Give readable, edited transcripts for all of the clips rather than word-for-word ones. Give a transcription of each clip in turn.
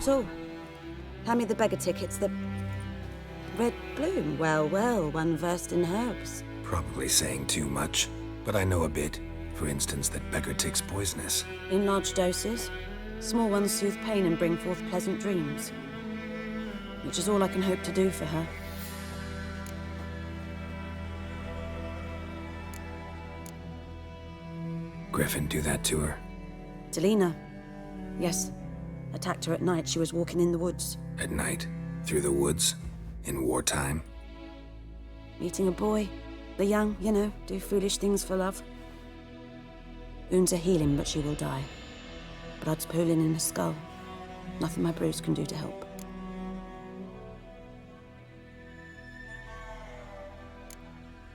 Not all. Hand me the beggar tickets, the... Red bloom. Well, well, one versed in herbs. Probably saying too much, but I know a bit. For instance, that beggar tick's poisonous. In large doses. Small ones soothe pain and bring forth pleasant dreams. Which is all I can hope to do for her. Griffin do that to her? Delina. Yes. Attacked her at night. She was walking in the woods. At night? Through the woods? In wartime? Meeting a boy. The young, you know, do foolish things for love. Wounds are healing, but she will die. Blood's pooling in her skull. Nothing my bruise can do to help.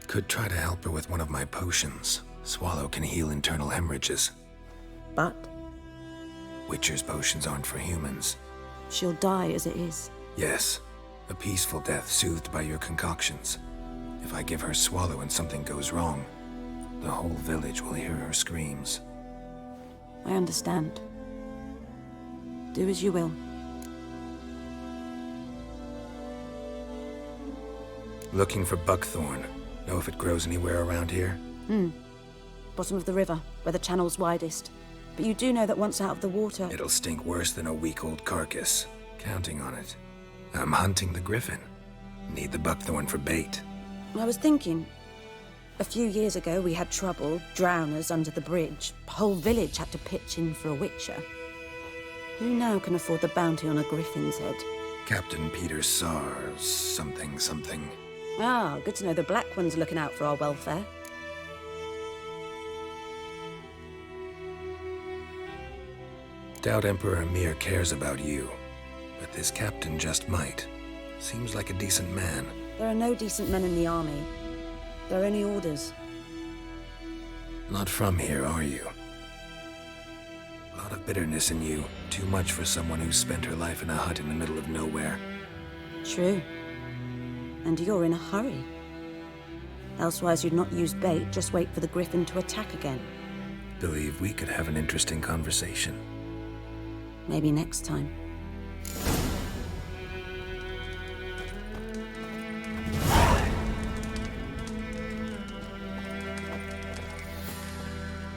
Could try to help her with one of my potions. Swallow can heal internal hemorrhages. But? Witcher's potions aren't for humans. She'll die as it is. Yes. A peaceful death soothed by your concoctions. If I give her Swallow and something goes wrong, the whole village will hear her screams. I understand. Do as you will. Looking for buckthorn. Know if it grows anywhere around here? Bottom of the river, where the channel's widest. But you do know that once out of the water... It'll stink worse than a week-old carcass. Counting on it. I'm hunting the griffin. Need the buckthorn for bait. I was thinking... A few years ago, we had trouble, drowners under the bridge. The whole village had to pitch in for a witcher. Who now can afford the bounty on a griffin's head? Captain Peter Sars, something. Ah, good to know the Black One's looking out for our welfare. Doubt Emperor Emir cares about you, but this captain just might. Seems like a decent man. There are no decent men in the army. There are only orders. Not from here, are you? A lot of bitterness in you. Too much for someone who spent her life in a hut in the middle of nowhere. True. And you're in a hurry. Elsewise you'd not use bait, just wait for the griffin to attack again. Believe we could have an interesting conversation. Maybe next time.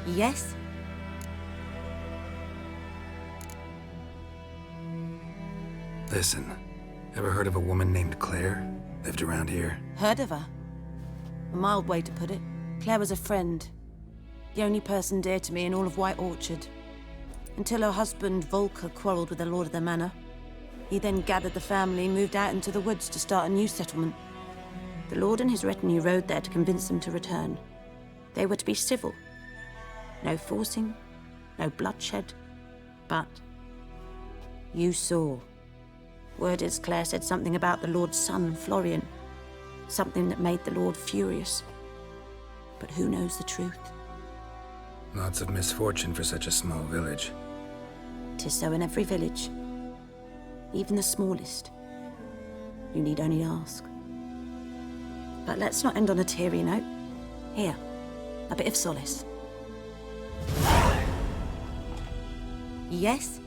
Yes? Listen, ever heard of a woman named Claire? Lived around here? Heard of her? A mild way to put it. Claire was a friend. The only person dear to me in all of White Orchard. Until her husband, Vulcan, quarreled with the lord of the manor. He then gathered the family, moved out into the woods to start a new settlement. The lord and his retinue rode there to convince them to return. They were to be civil. No forcing, no bloodshed. But you saw. Word is Claire said something about the lord's son, Florian. Something that made the lord furious. But who knows the truth? Lots of misfortune for such a small village. 'Tis so in every village. Even the smallest. You need only ask. But let's not end on a teary note. Here, a bit of solace. Yes?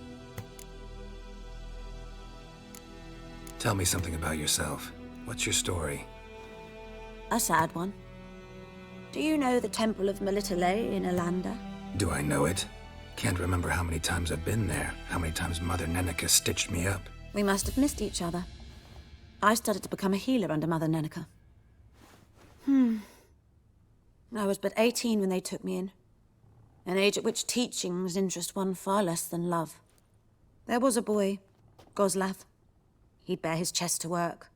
Tell me something about yourself. What's your story? A sad one. Do you know the Temple of Melitele in Alanda? Do I know it? Can't remember how many times I've been there, how many times Mother Neneka stitched me up. We must have missed each other. I started to become a healer under Mother Neneka. I was but 18 when they took me in. An age at which teachings interest one far less than love. There was a boy, Goslav. He'd bare his chest to work.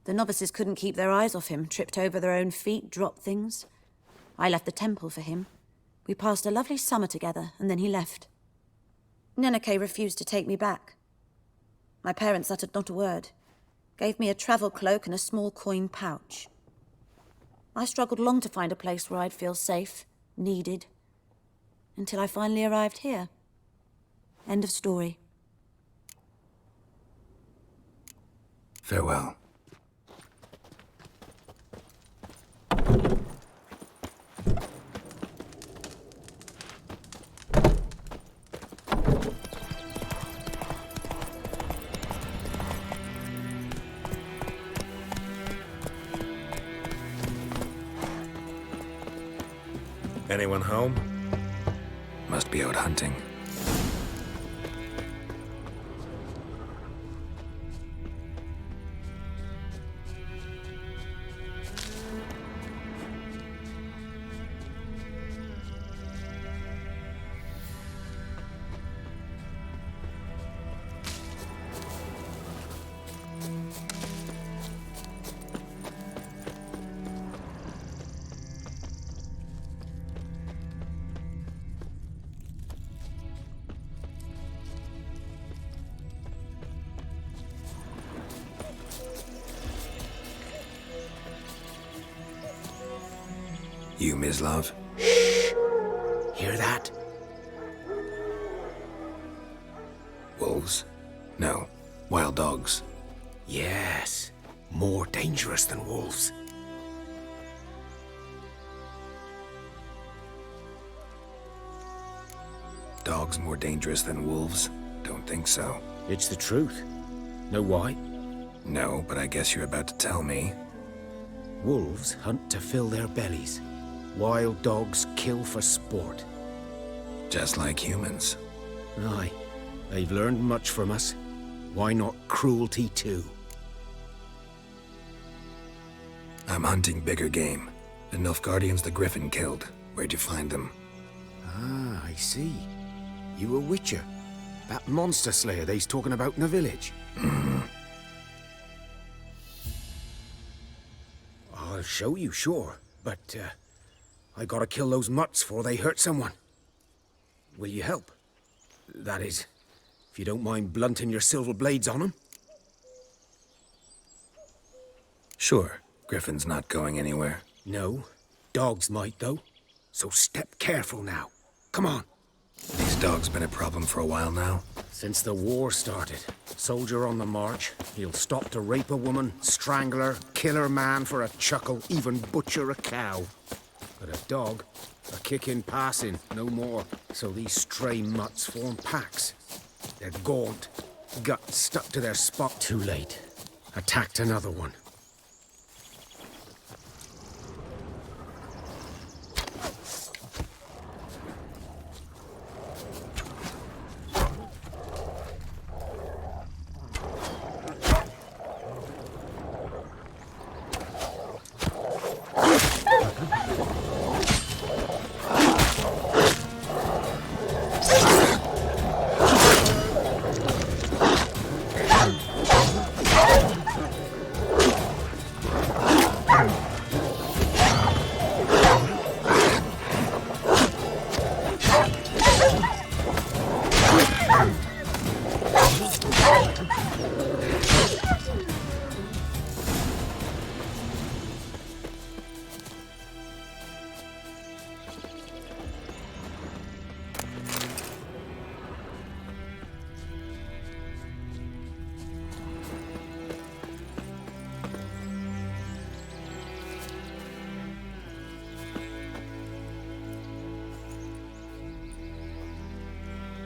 The novices couldn't keep their eyes off him, tripped over their own feet, dropped things. I left the temple for him. We passed a lovely summer together, and then he left. Neneke refused to take me back. My parents uttered not a word, gave me a travel cloak and a small coin pouch. I struggled long to find a place where I'd feel safe, needed, until I finally arrived here. End of story. Farewell. Anyone home? Must be out hunting. You, Mislav? Hear that? Wolves? No. Wild dogs. Yes. More dangerous than wolves. Dogs more dangerous than wolves? Don't think so. It's the truth. Know why? No, but I guess you're about to tell me. Wolves hunt to fill their bellies. Wild dogs kill for sport. Just like humans. Aye. They've learned much from us. Why not cruelty too? I'm hunting bigger game. The Nilfgaardians the Griffin killed. Where'd you find them? Ah, I see. You a witcher. That monster slayer they's talking about in the village. I'll show you, sure. But, I gotta kill those mutts before they hurt someone. Will you help? That is, if you don't mind blunting your silver blades on them. Sure. Griffin's not going anywhere. No. Dogs might, though. So step careful now. Come on. These dogs been a problem for a while now. Since the war started, soldier on the march, he'll stop to rape a woman, strangle her, kill her man for a chuckle, even butcher a cow. But a dog, a kick in passing, no more. So these stray mutts form packs. They're gaunt, guts stuck to their spot. Too late. Attacked another one.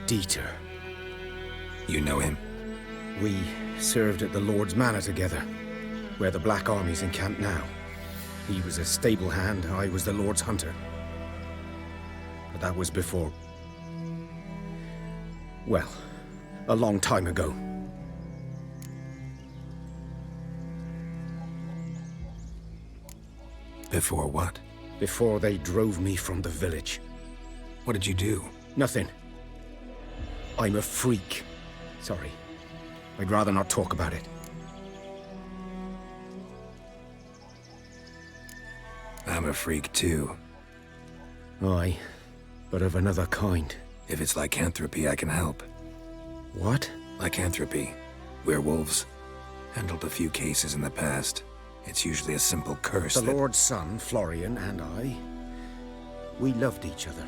Dieter. You know him? We served at the Lord's Manor together, where the Black Army's encamped now. He was a stable hand, I was the Lord's hunter. But that was before... well, a long time ago. Before what? Before they drove me from the village. What did you do? Nothing. I'm a freak. Sorry. I'd rather not talk about it. I'm a freak too. Aye, but of another kind. If it's lycanthropy, I can help. What? Lycanthropy. Werewolves. Handled a few cases in the past. It's usually a simple curse The that... Lord's son, Florian, and I, we loved each other.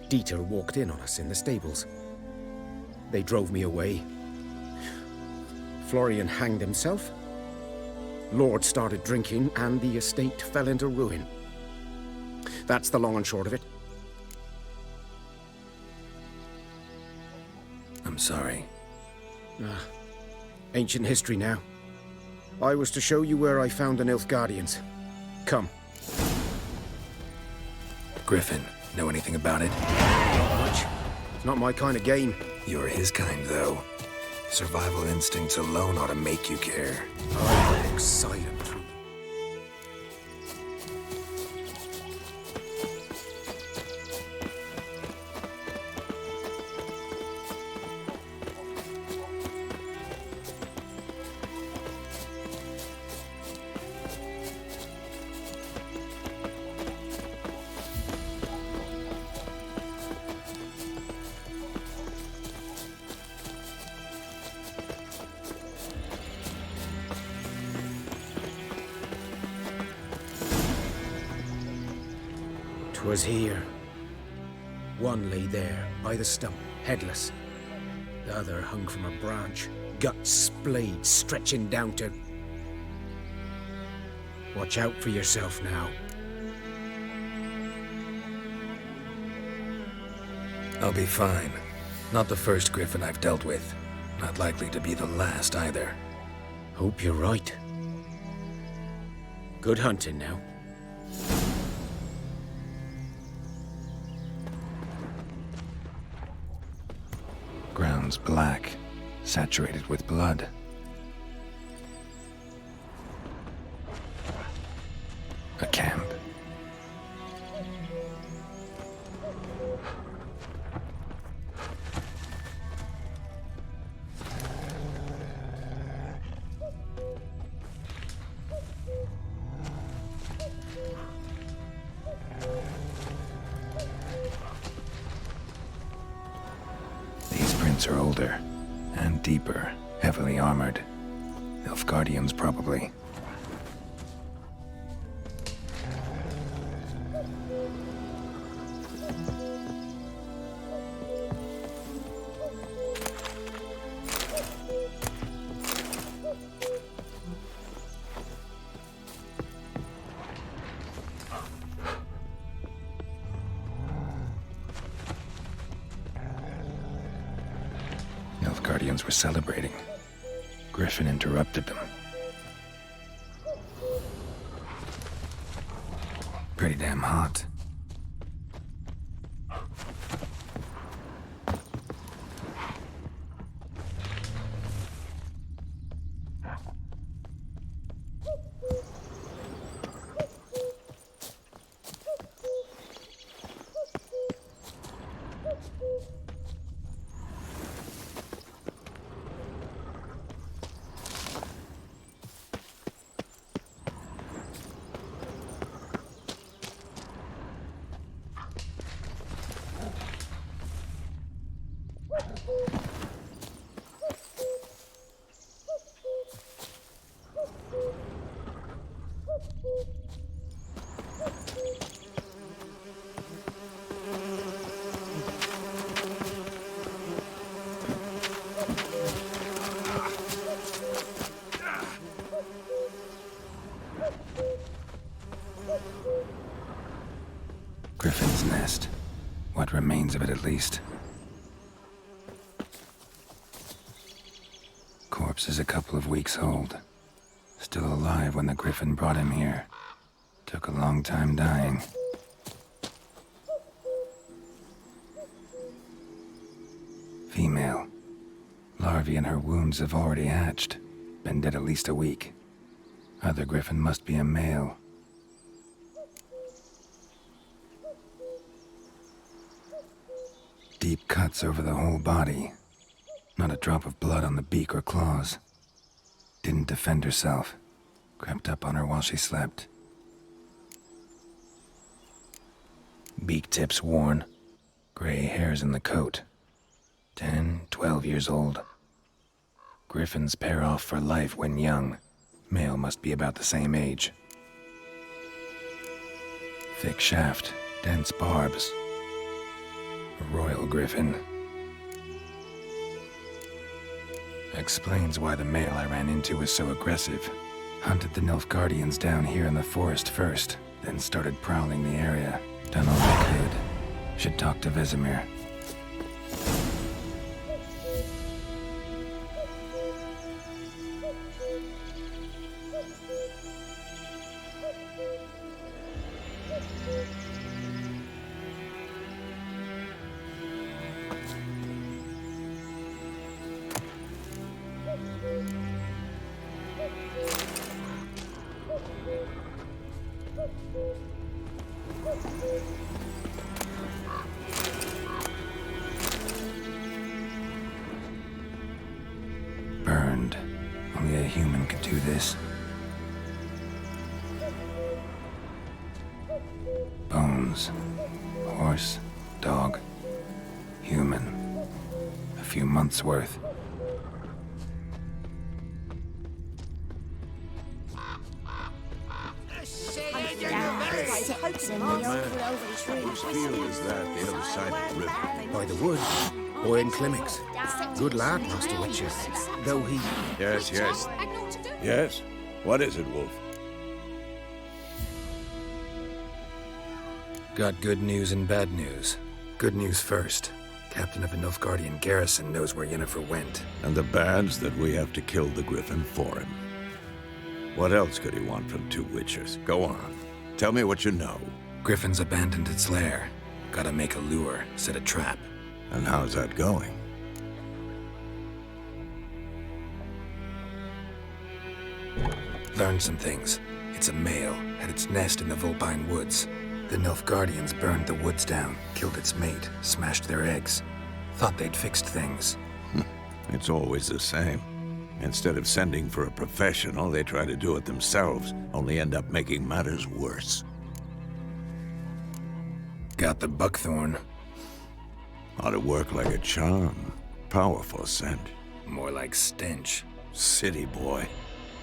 Dieter walked in on us in the stables. They drove me away. Florian hanged himself. Lord started drinking, and the estate fell into ruin. That's the long and short of it. I'm sorry. Ancient history now. I was to show you where I found the Nilfgaardians. Come. griffin. Know anything about it? Not much. It's not my kind of game. You're his kind, though. Survival instincts alone ought to make you care. I look silent. Was here. One lay there, by the stump, headless. The other hung from a branch, guts splayed, stretching down to... Watch out for yourself now. I'll be fine. Not the first griffin I've dealt with. Not likely to be the last, either. Hope you're right. Good hunting now. Ground's black, saturated with blood. A camp. Are older and deeper, heavily armored. Nilfgaardians, probably. Nilfgaardians were celebrating. Griffin interrupted them. Pretty damn hot. Griffin's nest. What remains of it, at least. Corpse is a couple of weeks old. Still alive when the griffin brought him here. Took a long time dying. Female. Larvae in her wounds have already hatched. Been dead at least a week. Other griffin must be a male. Deep cuts over the whole body. Not a drop of blood on the beak or claws. Didn't defend herself. Crept up on her while she slept. Beak tips worn. Gray hairs in the coat. 10, 12 years old. Griffins pair off for life when young. Male must be about the same age. Thick shaft, dense barbs. A royal griffin. Explains why the male I ran into was so aggressive. Hunted the Nilfgaardians down here in the forest first, then started prowling the area. Done all I could. Should talk to Vesemir. Burned. Only a human could do this. Bones. Horse, dog, human. A few months' worth. Whose field is that the other side of the river? By the wood, boy in clinics. Good lad, Master Witcher. Though he... Yes, yes. Yes? What is it, Wolf? Got good news and bad news. Good news first. Captain of a Nilfgaardian garrison knows where Yennefer went. And the bad's that we have to kill the Griffin for him. What else could he want from two Witchers? Go on. Tell me what you know. Griffin's abandoned its lair. Gotta make a lure, set a trap. And how's that going? Learned some things. It's a male, had its nest in the Vulpine woods. The Nilfgaardians burned the woods down, killed its mate, smashed their eggs. Thought they'd fixed things. It's always the same. Instead of sending for a professional, they try to do it themselves, only end up making matters worse. Got the buckthorn. Ought to work like a charm. Powerful scent. More like stench. City boy.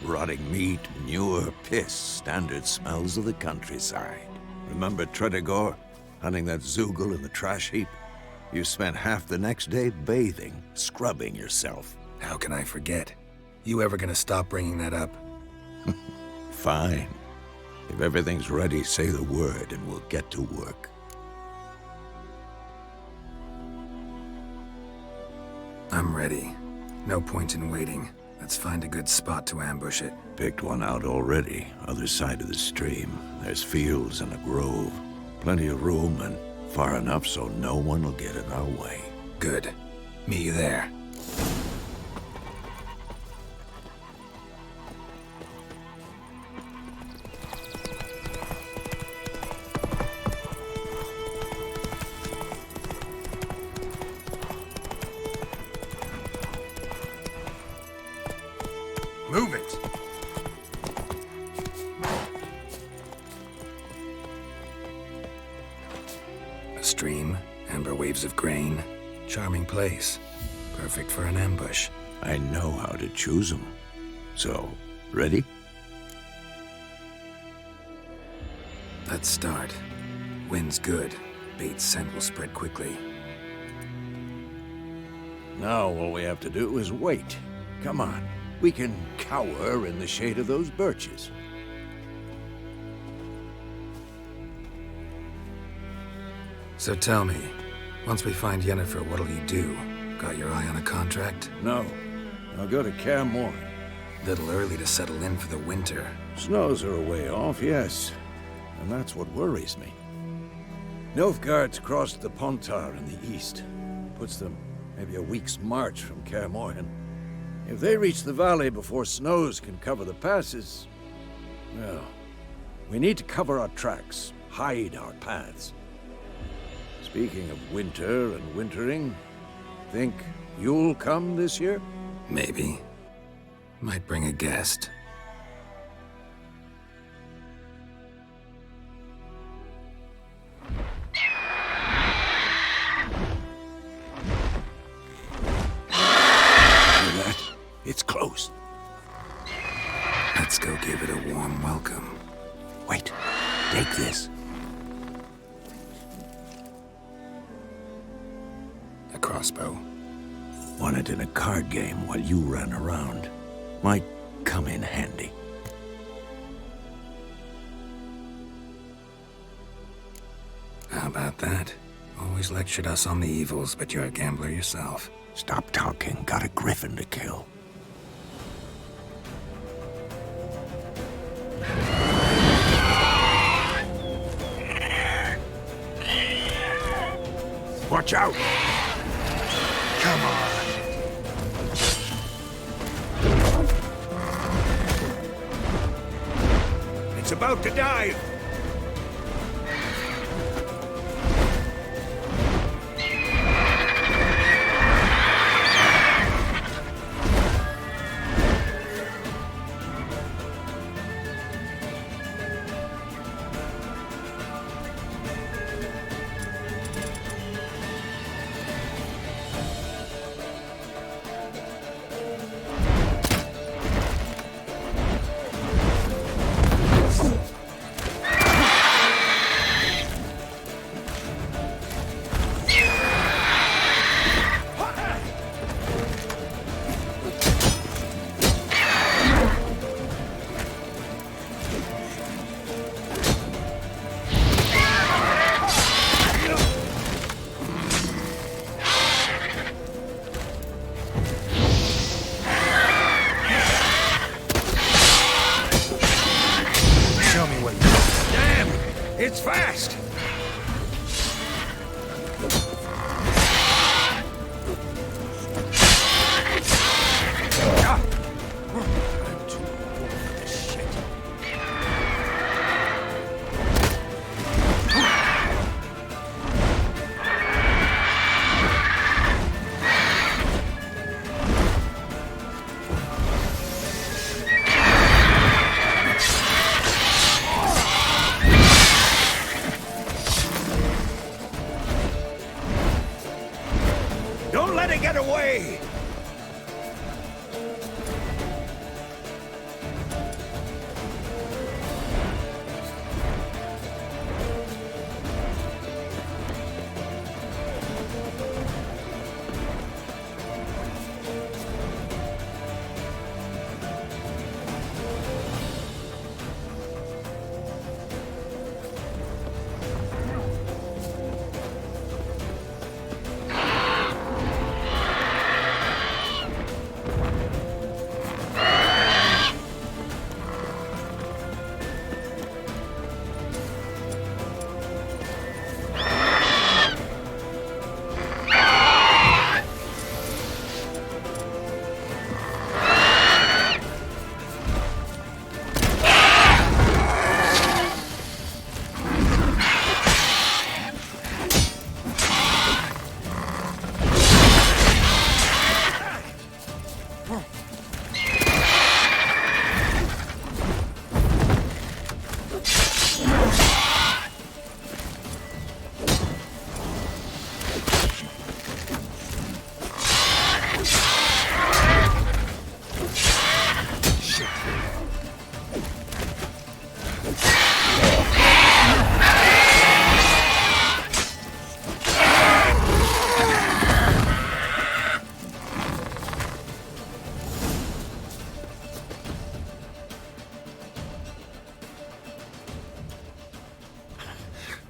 Rotting meat, manure, piss, standard smells of the countryside. Remember Tredegor? Hunting that Zoogle in the trash heap? You spent half the next day bathing, scrubbing yourself. How can I forget? You ever gonna stop bringing that up? Fine. If everything's ready, say the word and we'll get to work. I'm ready. No point in waiting. Let's find a good spot to ambush it. Picked one out already, other side of the stream. There's fields and a grove. Plenty of room and far enough so no one will get in our way. Good. Meet you there. Move it! A stream, amber waves of grain. Charming place. Perfect for an ambush. I know how to choose them. So, ready? Let's start. Wind's good. Bait's scent will spread quickly. Now all we have to do is wait. Come on. We can cower in the shade of those birches. So tell me, once we find Yennefer, what'll you do? Got your eye on a contract? No. I'll go to Kaer Morhen. Little early to settle in for the winter. Snows are a way off, yes. And that's what worries me. Nilfgaard's crossed the Pontar in the east. Puts them maybe a week's march from Kaer Morhen. If they reach the valley before snows can cover the passes, well, we need to cover our tracks, hide our paths. Speaking of winter and wintering, think you'll come this year? Maybe. Might bring a guest. It's close. Let's go give it a warm welcome. Wait, take this. A crossbow. Won it in a card game while you ran around. Might come in handy. How about that? Always lectured us on the evils, but you're a gambler yourself. Stop talking. Got a griffin to kill. Watch out! Come on! It's about to dive! Get away!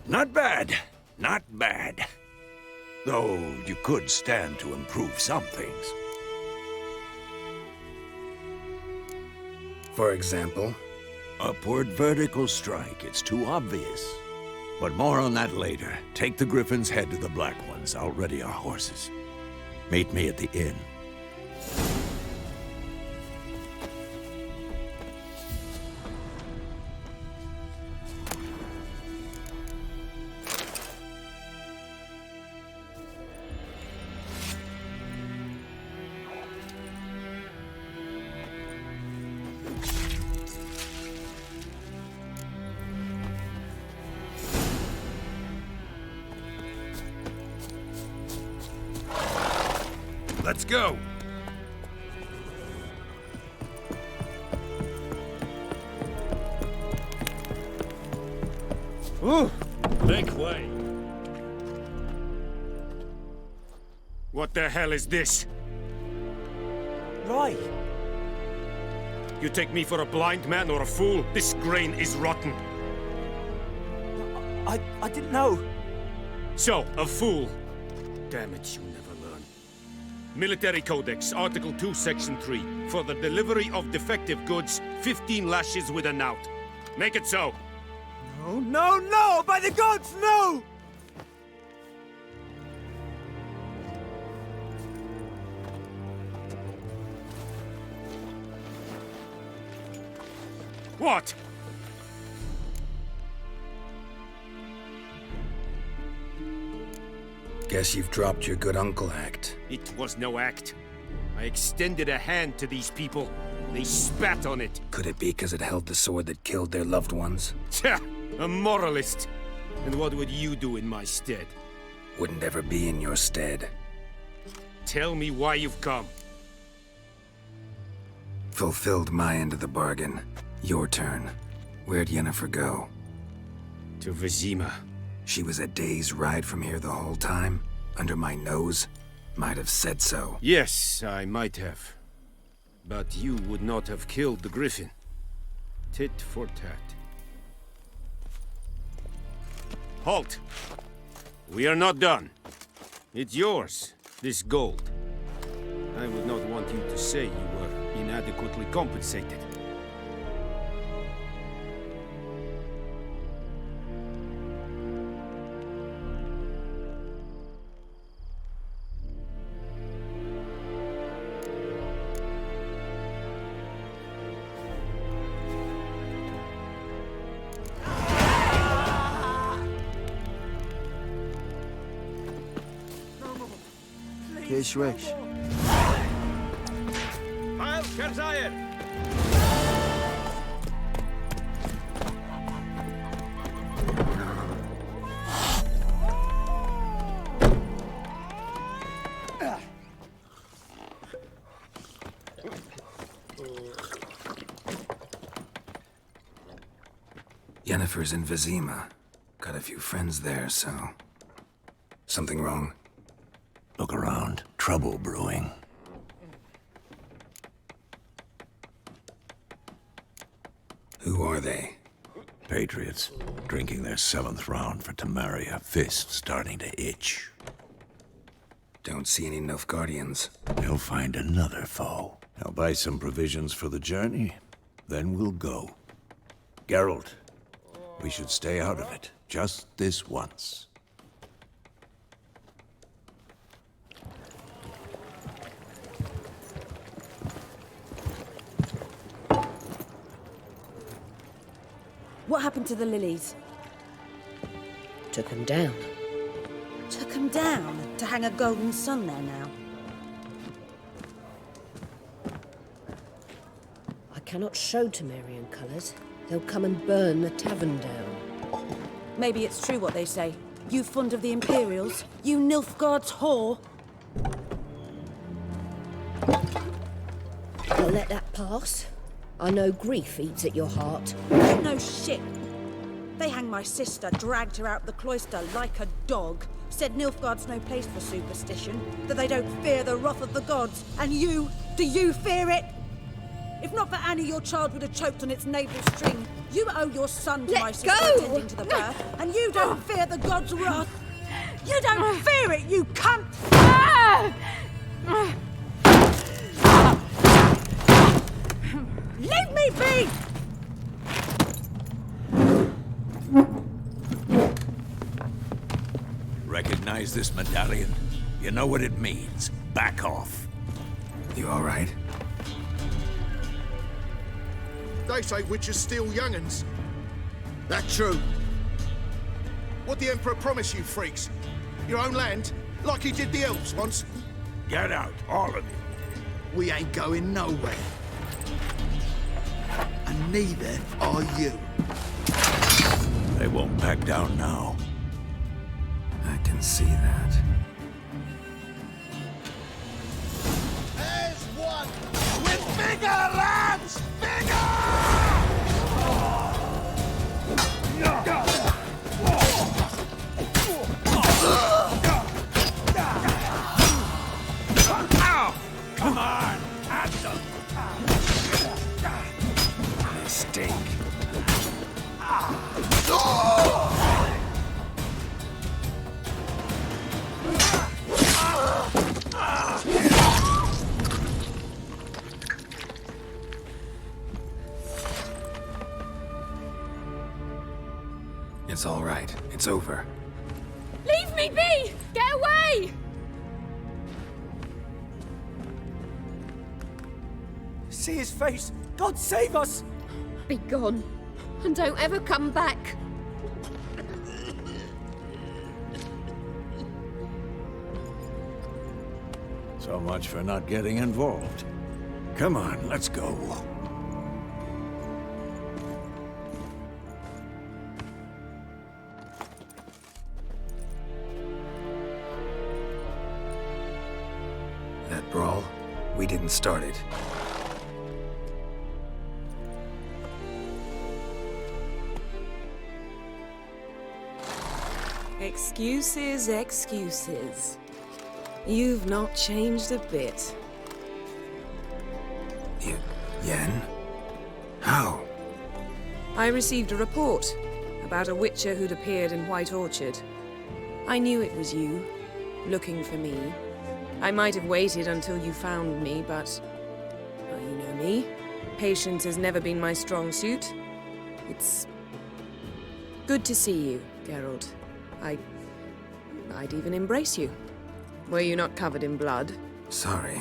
Not bad. Not bad. Though you could stand to improve some things. For example? Upward vertical strike. It's too obvious. But more on that later. Take the Griffin's head to the Black Ones. I'll ready our horses. Meet me at the inn. Let's go! Ooh! Make way! What the hell is this? Right. You take me for a blind man or a fool? This grain is rotten. I didn't know. So, a fool. Damn it, you never learn. Military Codex, Article 2, Section 3. For the delivery of defective goods, 15 lashes with a knout. Make it so. No, no, no! By the gods, no! What? Guess you've dropped your good uncle act. It was no act. I extended a hand to these people. They spat on it. Could it be because it held the sword that killed their loved ones? Tja, a moralist. And what would you do in my stead? Wouldn't ever be in your stead. Tell me why you've come. Fulfilled my end of the bargain. Your turn. Where'd Yennefer go? To Vizima. She was a day's ride from here the whole time? Under my nose? Might have said so. Yes, I might have. But you would not have killed the Griffin. Tit for tat. Halt! We are not done. It's yours, this gold. I would not want you to say you were inadequately compensated. Kesh wish. Heil Chezzur! Yennefer's in Vizima. Got a few friends there, so... Something wrong? Look around. Trouble brewing. Who are they? Patriots, drinking their 7th round for Temeria, fist starting to itch. Don't see any Nilfgaardians. They'll find another foe. I'll buy some provisions for the journey, then we'll go. Geralt, we should stay out of it, just this once. What happened to the lilies? Took him down. Took them down to hang a golden sun there now. I cannot show Temerian colours. They'll come and burn the tavern down. Maybe it's true what they say. You fond of the Imperials? You Nilfgaard's whore? I'll let that pass. I know grief eats at your heart. You know shit. They hanged my sister, dragged her out the cloister like a dog. Said Nilfgaard's no place for superstition, that they don't fear the wrath of the gods. And you, do you fear it? If not for Annie, your child would have choked on its navel string. You owe your son to Let my sister go! attending to the birth, and you don't fear the gods' wrath. You don't fear it, you cunt! Leave me be! Recognize this medallion? You know what it means. Back off. You all right? They say witches steal young'uns. That true? What the Emperor promised you, freaks? Your own land? Like he did the elves once? Get out, all of you. We ain't going nowhere. And neither are you. They won't back down now. I can see that. There's one with bigger lands! Come on, at them. Mistake. It's all right. It's over. Leave me be! Get away! See his face! God save us! Be gone, and don't ever come back. So much for not getting involved. Come on, let's go. That brawl, we didn't start it. Excuses, excuses. You've not changed a bit. Yen? How? I received a report about a witcher who'd appeared in White Orchard. I knew it was you, looking for me. I might have waited until you found me, but... well, you know me. Patience has never been my strong suit. It's... good to see you, Geralt. I'd even embrace you. Were you not covered in blood? Sorry.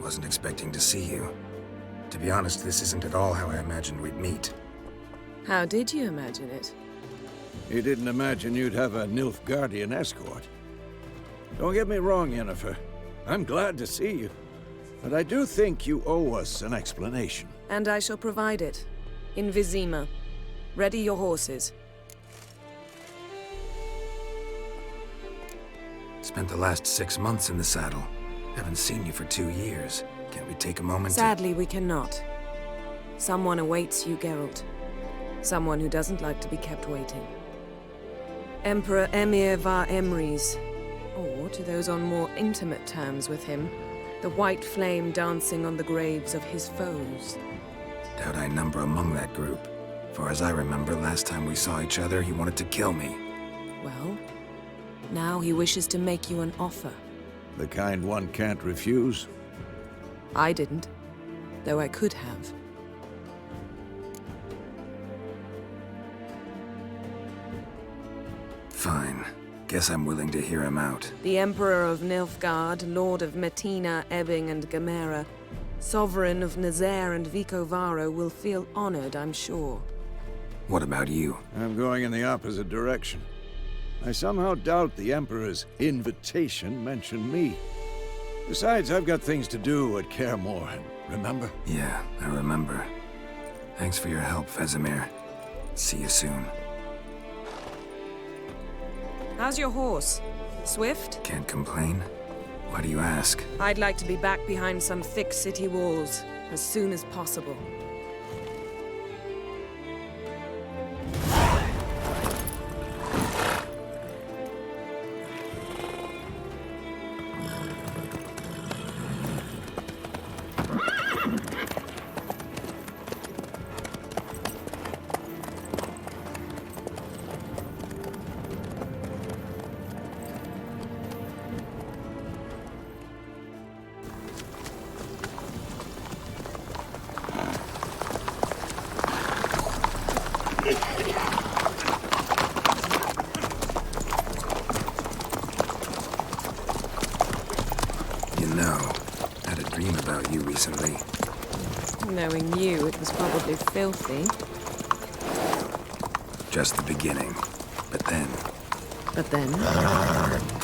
Wasn't expecting to see you. To be honest, this isn't at all how I imagined we'd meet. How did you imagine it? You didn't imagine you'd have a Nilfgaardian escort. Don't get me wrong, Yennefer. I'm glad to see you. But I do think you owe us an explanation. And I shall provide it. In Vizima. Ready your horses. Spent the last 6 months in the saddle. Haven't seen you for 2 years. Can't we take a moment Sadly, we cannot. Someone awaits you, Geralt. Someone who doesn't like to be kept waiting. Emperor Emir var Emrys, or to those on more intimate terms with him, the white flame dancing on the graves of his foes. Doubt I number among that group. For as I remember, last time we saw each other, he wanted to kill me. Well, now he wishes to make you an offer. The kind one can't refuse. I didn't, though I could have. Fine. Guess I'm willing to hear him out. The Emperor of Nilfgaard, Lord of Metina, Ebbing, and Gamera, Sovereign of Nazaire and Vicovaro will feel honored, I'm sure. What about you? I'm going in the opposite direction. I somehow doubt the Emperor's invitation mentioned me. Besides, I've got things to do at Kaer Morhen, remember? Yeah, I remember. Thanks for your help, Vesemir. See you soon. How's your horse? Swift? Can't complain. Why do you ask? I'd like to be back behind some thick city walls as soon as possible. You know, I had a dream about you recently. Knowing you, it was probably filthy. Just the beginning. But then... But then...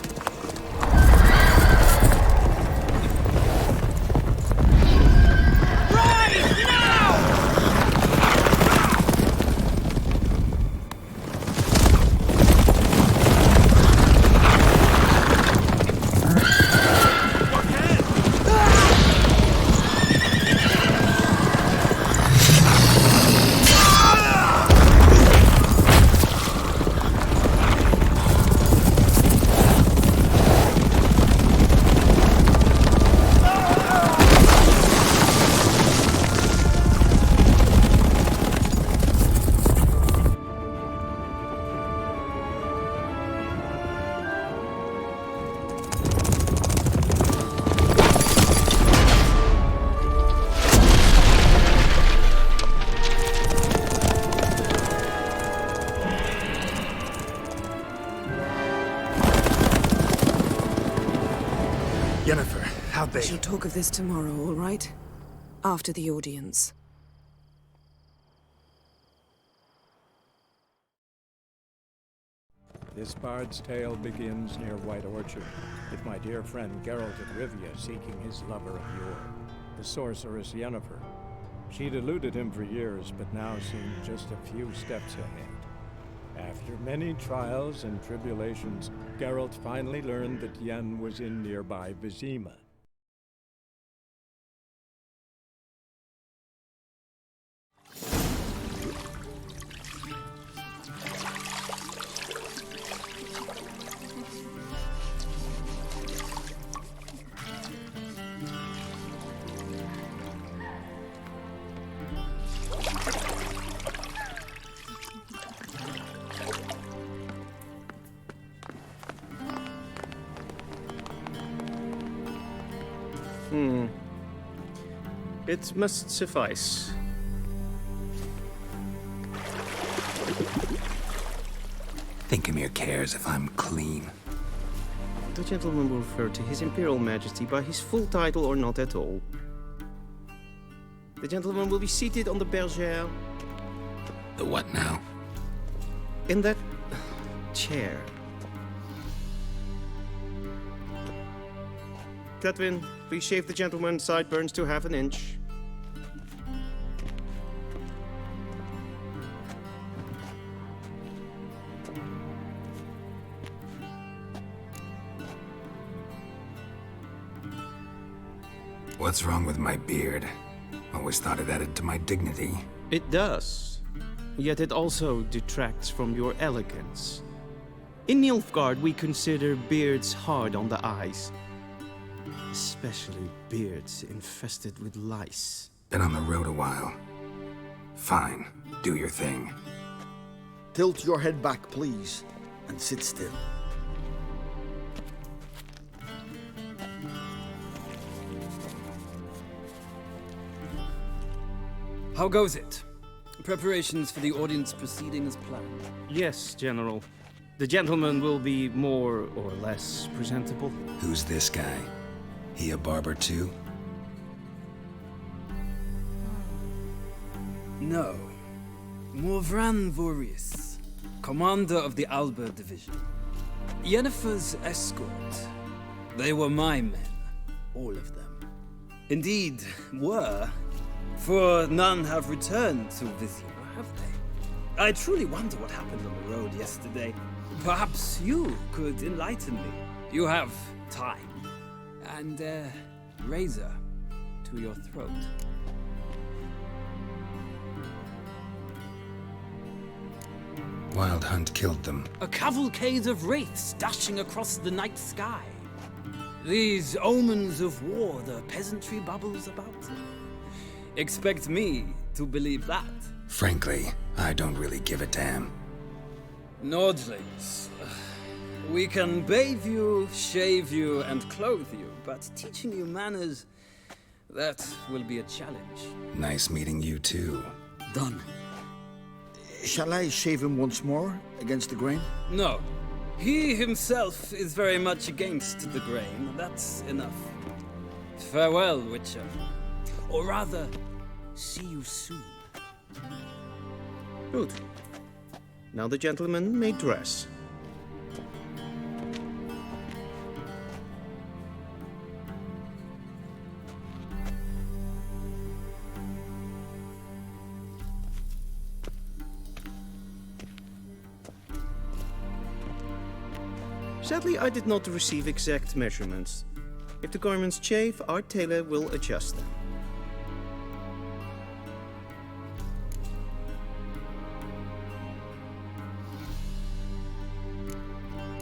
Yennefer, how'd they... We shall talk of this tomorrow, all right? After the audience. This bard's tale begins near White Orchard, with my dear friend Geralt of Rivia seeking his lover of yore, the sorceress Yennefer. She'd eluded him for years, but now seemed just a few steps ahead. After many trials and tribulations, Geralt finally learned that Yen was in nearby Vizima. It must suffice. Think Emir cares if I'm clean. The gentleman will refer to His Imperial Majesty by his full title or not at all. The gentleman will be seated on the bergère. The what now? In that chair. Cletwin, please shave the gentleman's sideburns to half an inch. What's wrong with my beard? Always thought it added to my dignity. It does. yet it also detracts from your elegance. In Nilfgaard, we consider beards hard on the eyes. Especially beards infested with lice. Been on the road a while. Fine, do your thing. Tilt your head back, please, and sit still. How goes it? Preparations for the audience proceeding as planned? Yes, General. The gentleman will be more or less presentable. Who's this guy? He a barber too? No. Morvran Vorius, commander of the Alba Division. Yennefer's escort. They were my men, all of them. Indeed, were. For none have returned to Vizima, have they? I truly wonder what happened on the road yesterday. Perhaps you could enlighten me. You have time. And a razor to your throat. Wild Hunt killed them. A cavalcade of wraiths dashing across the night sky. These omens of war the peasantry bubbles about. Expect me to believe that? Frankly, I don't really give a damn. Nordlings. We can bathe you, shave you, and clothe you, but teaching you manners, that will be a challenge. Nice meeting you too. Done. Shall I shave him once more, against the grain? No. He himself is very much against the grain. That's enough. Farewell, Witcher. Or rather, see you soon. Good. Now the gentleman may dress. Sadly, I did not receive exact measurements. If the garments chafe, our tailor will adjust them.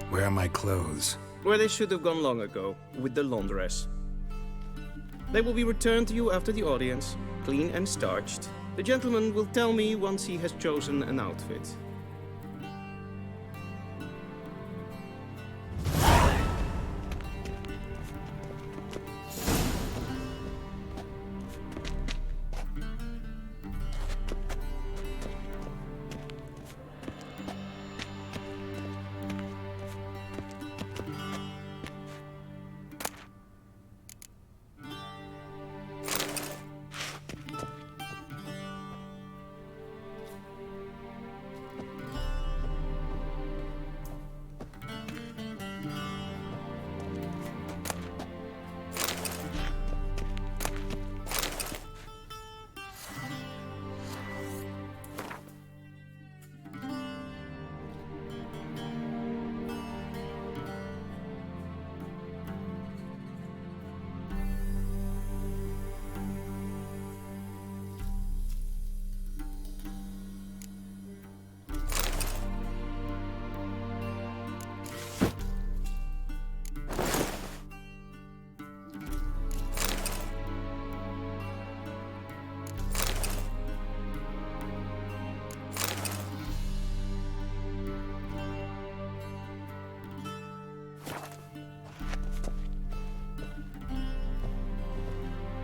Where are my clothes? Where they should have gone long ago, with the laundress. They will be returned to you after the audience, clean and starched. The gentleman will tell me once he has chosen an outfit.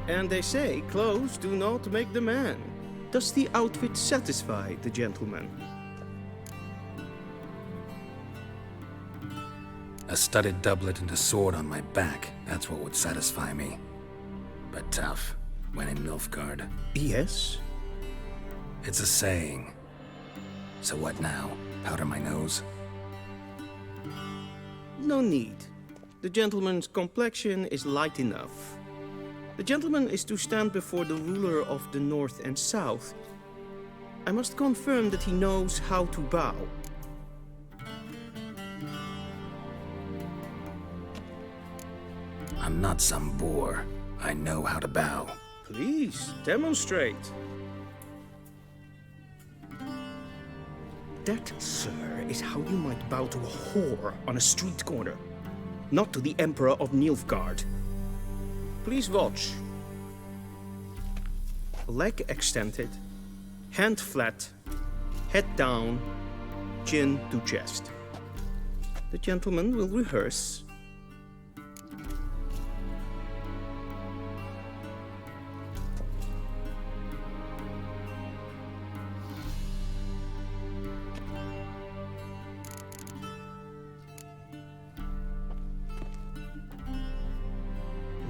And they say clothes do not make the man. Does the outfit satisfy the gentleman? A studded doublet and a sword on my back. That's what would satisfy me. But tough, when in Nilfgaard. Yes? It's a saying. So what now? Powder my nose? No need. The gentleman's complexion is light enough. The gentleman is to stand before the ruler of the North and South. I must confirm that he knows how to bow. I'm not some boor. I know how to bow. Please, demonstrate. That, sir, is how you might bow to a whore on a street corner, not to the Emperor of Nilfgaard. Please watch. Leg extended, hand flat, head down, chin to chest. The gentleman will rehearse.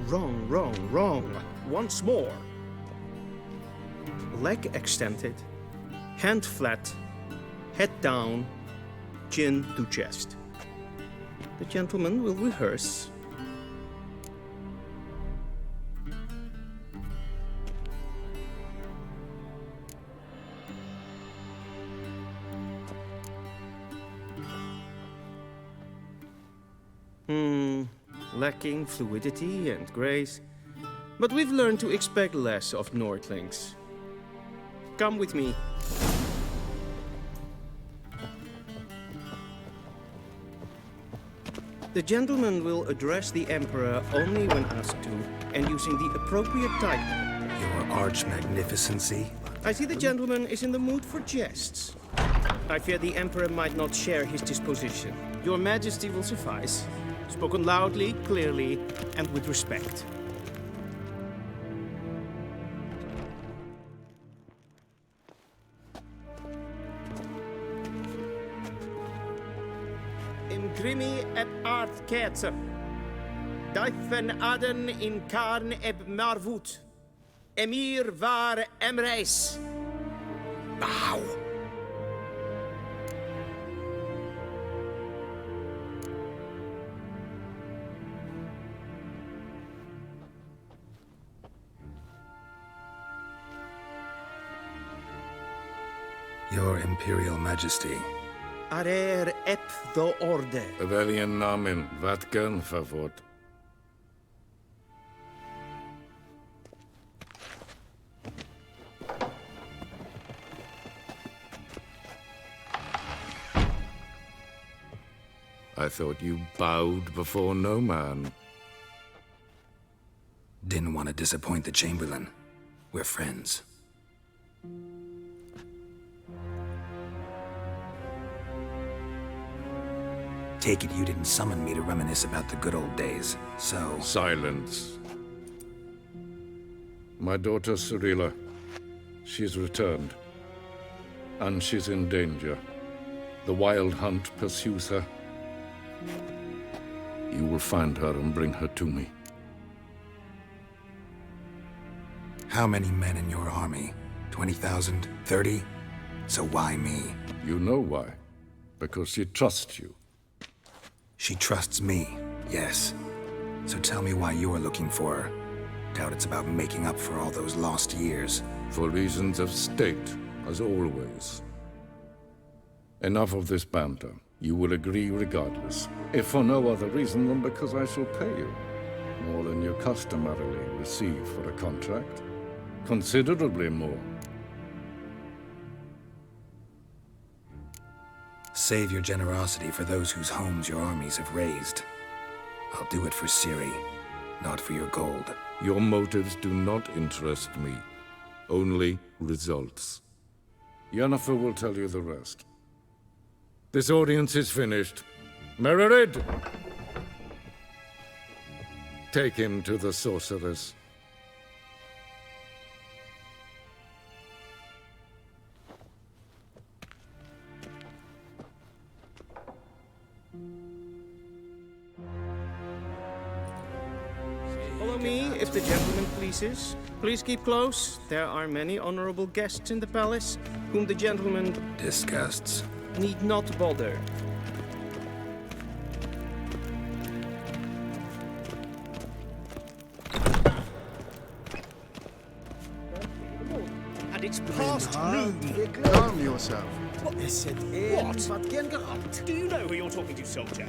Wrong, wrong, wrong. Once more. Leg extended, hand flat, head down, chin to chest. The gentleman will rehearse. Lacking fluidity and grace, but we've learned to expect less of Nordlings. Come with me. The gentleman will address the Emperor only when asked to, and using the appropriate type. Your arch-magnificency? I see the gentleman is in the mood for jests. I fear the Emperor might not share his disposition. Your Majesty will suffice. Spoken loudly, clearly, and with respect. Imprimi eb art Chezzur. Daifen aden in karn eb marvut. Emir var emreis. Bow. Your Imperial Majesty. Arer ep do orde. Welchen Namen? Vulcan, favor. I thought you bowed before no man. Didn't want to disappoint the Chamberlain. We're friends. Take it you didn't summon me to reminisce about the good old days, so... Silence. My daughter Cyrilla, she's returned. And she's in danger. The Wild Hunt pursues her. You will find her and bring her to me. How many men in your army? 20,000? 30? So why me? You know why. Because she trusts you. She trusts me, yes. So tell me why you're looking for her. Doubt it's about making up for all those lost years. For reasons of state, as always. Enough of this banter. You will agree regardless. If for no other reason than because I shall pay you. More than you customarily receive for a contract. Considerably more. Save your generosity for those whose homes your armies have razed. I'll do it for Ciri, not for your gold. Your motives do not interest me. Only results. Yennefer will tell you the rest. This audience is finished. Mererid! Take him to the sorceress. Follow me, if the gentleman pleases. Please keep close. There are many honorable guests in the palace, whom the gentleman... disgusts. ...need not bother. And it's past noon. Calm yourself. What? Do you know who you're talking to, soldier?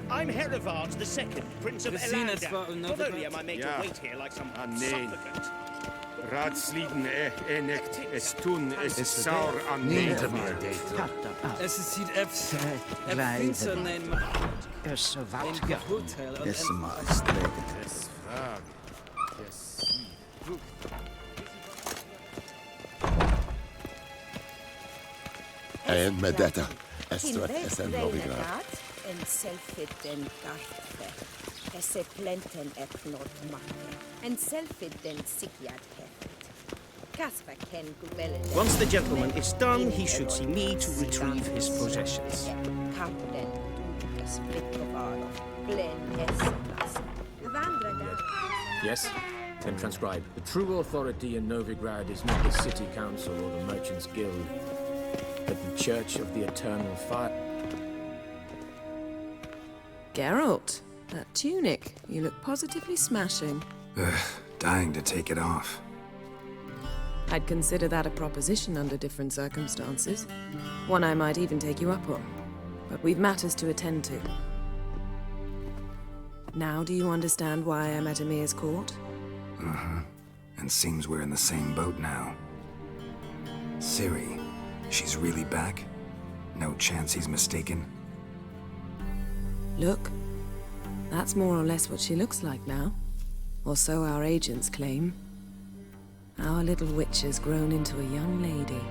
I'm Herivard II, Prince of Elandar. Not only am I made to wait here like some supplicant, but Ratsliden enekt estun es saur an Es ist hier efse. Finsen ein hotel. Es maestred. En med detta, Estrat es en Novigrad. En selfie den garfe. Esse plenten epnod makke. En selfie den sigjad hefet. Kasper ken gubellen. Once the gentleman is done, he should see me to retrieve his possessions. Kapten dukas flickovarov. Glen esselas. Vandra down. Yes? Then transcribe. The true authority in Novigrad is not the city council or the merchants' guild, but the Church of the Eternal Fire. Geralt, that tunic. You look positively smashing. Dying to take it off. I'd consider that a proposition under different circumstances. One I might even take you up on. But we've matters to attend to. Now do you understand why I'm at Emir's court? Uh-huh. And seems we're in the same boat now. Ciri, she's really back? No chance he's mistaken? Look, that's more or less what she looks like now. Or so our agents claim. Our little witch has grown into a young lady.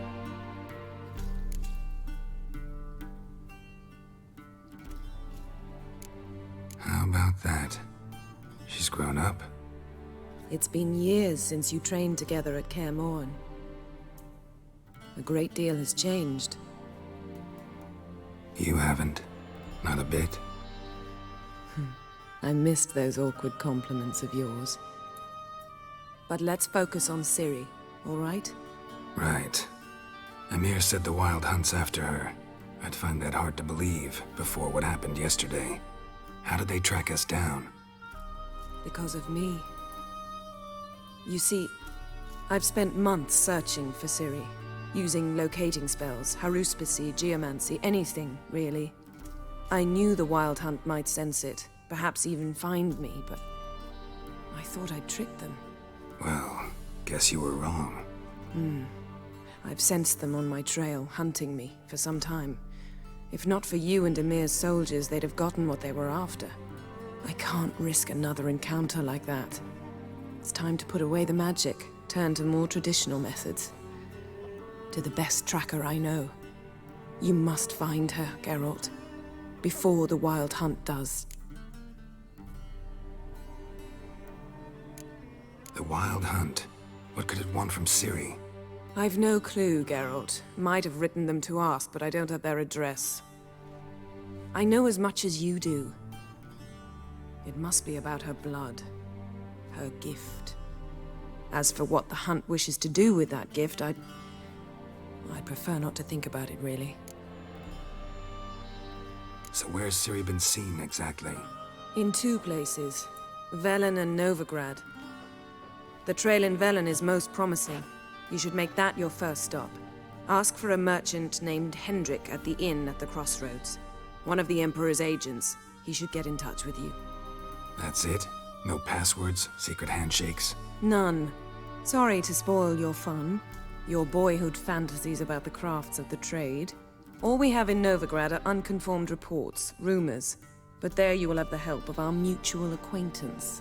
How about that? She's grown up? It's been years since you trained together at Kaer Morhen. A great deal has changed. You haven't. Not a bit. I missed those awkward compliments of yours. But let's focus on Ciri, all right? Right. Emir said the Wild Hunt's after her. I'd find that hard to believe before what happened yesterday. How did they track us down? Because of me. You see, I've spent months searching for Ciri, using locating spells, haruspicy, geomancy, anything, really. I knew the Wild Hunt might sense it, perhaps even find me, but I thought I'd tricked them. Well, guess you were wrong. I've sensed them on my trail, hunting me, for some time. If not for you and Emir's soldiers, they'd have gotten what they were after. I can't risk another encounter like that. It's time to put away the magic, turn to more traditional methods. To the best tracker I know. You must find her, Geralt. Before the Wild Hunt does. The Wild Hunt? What could it want from Ciri? I've no clue, Geralt. Might have written them to ask, but I don't have their address. I know as much as you do. It must be about her blood. Her gift. As for what the Hunt wishes to do with that gift, I'd prefer not to think about it, really. So where's Ciri been seen, exactly? In two places. Velen and Novigrad. The trail in Velen is most promising. You should make that your first stop. Ask for a merchant named Hendrik at the inn at the crossroads. One of the Emperor's agents. He should get in touch with you. That's it? No passwords, secret handshakes? None. Sorry to spoil your fun. Your boyhood fantasies about the crafts of the trade. All we have in Novigrad are unconfirmed reports, rumors. But there you will have the help of our mutual acquaintance.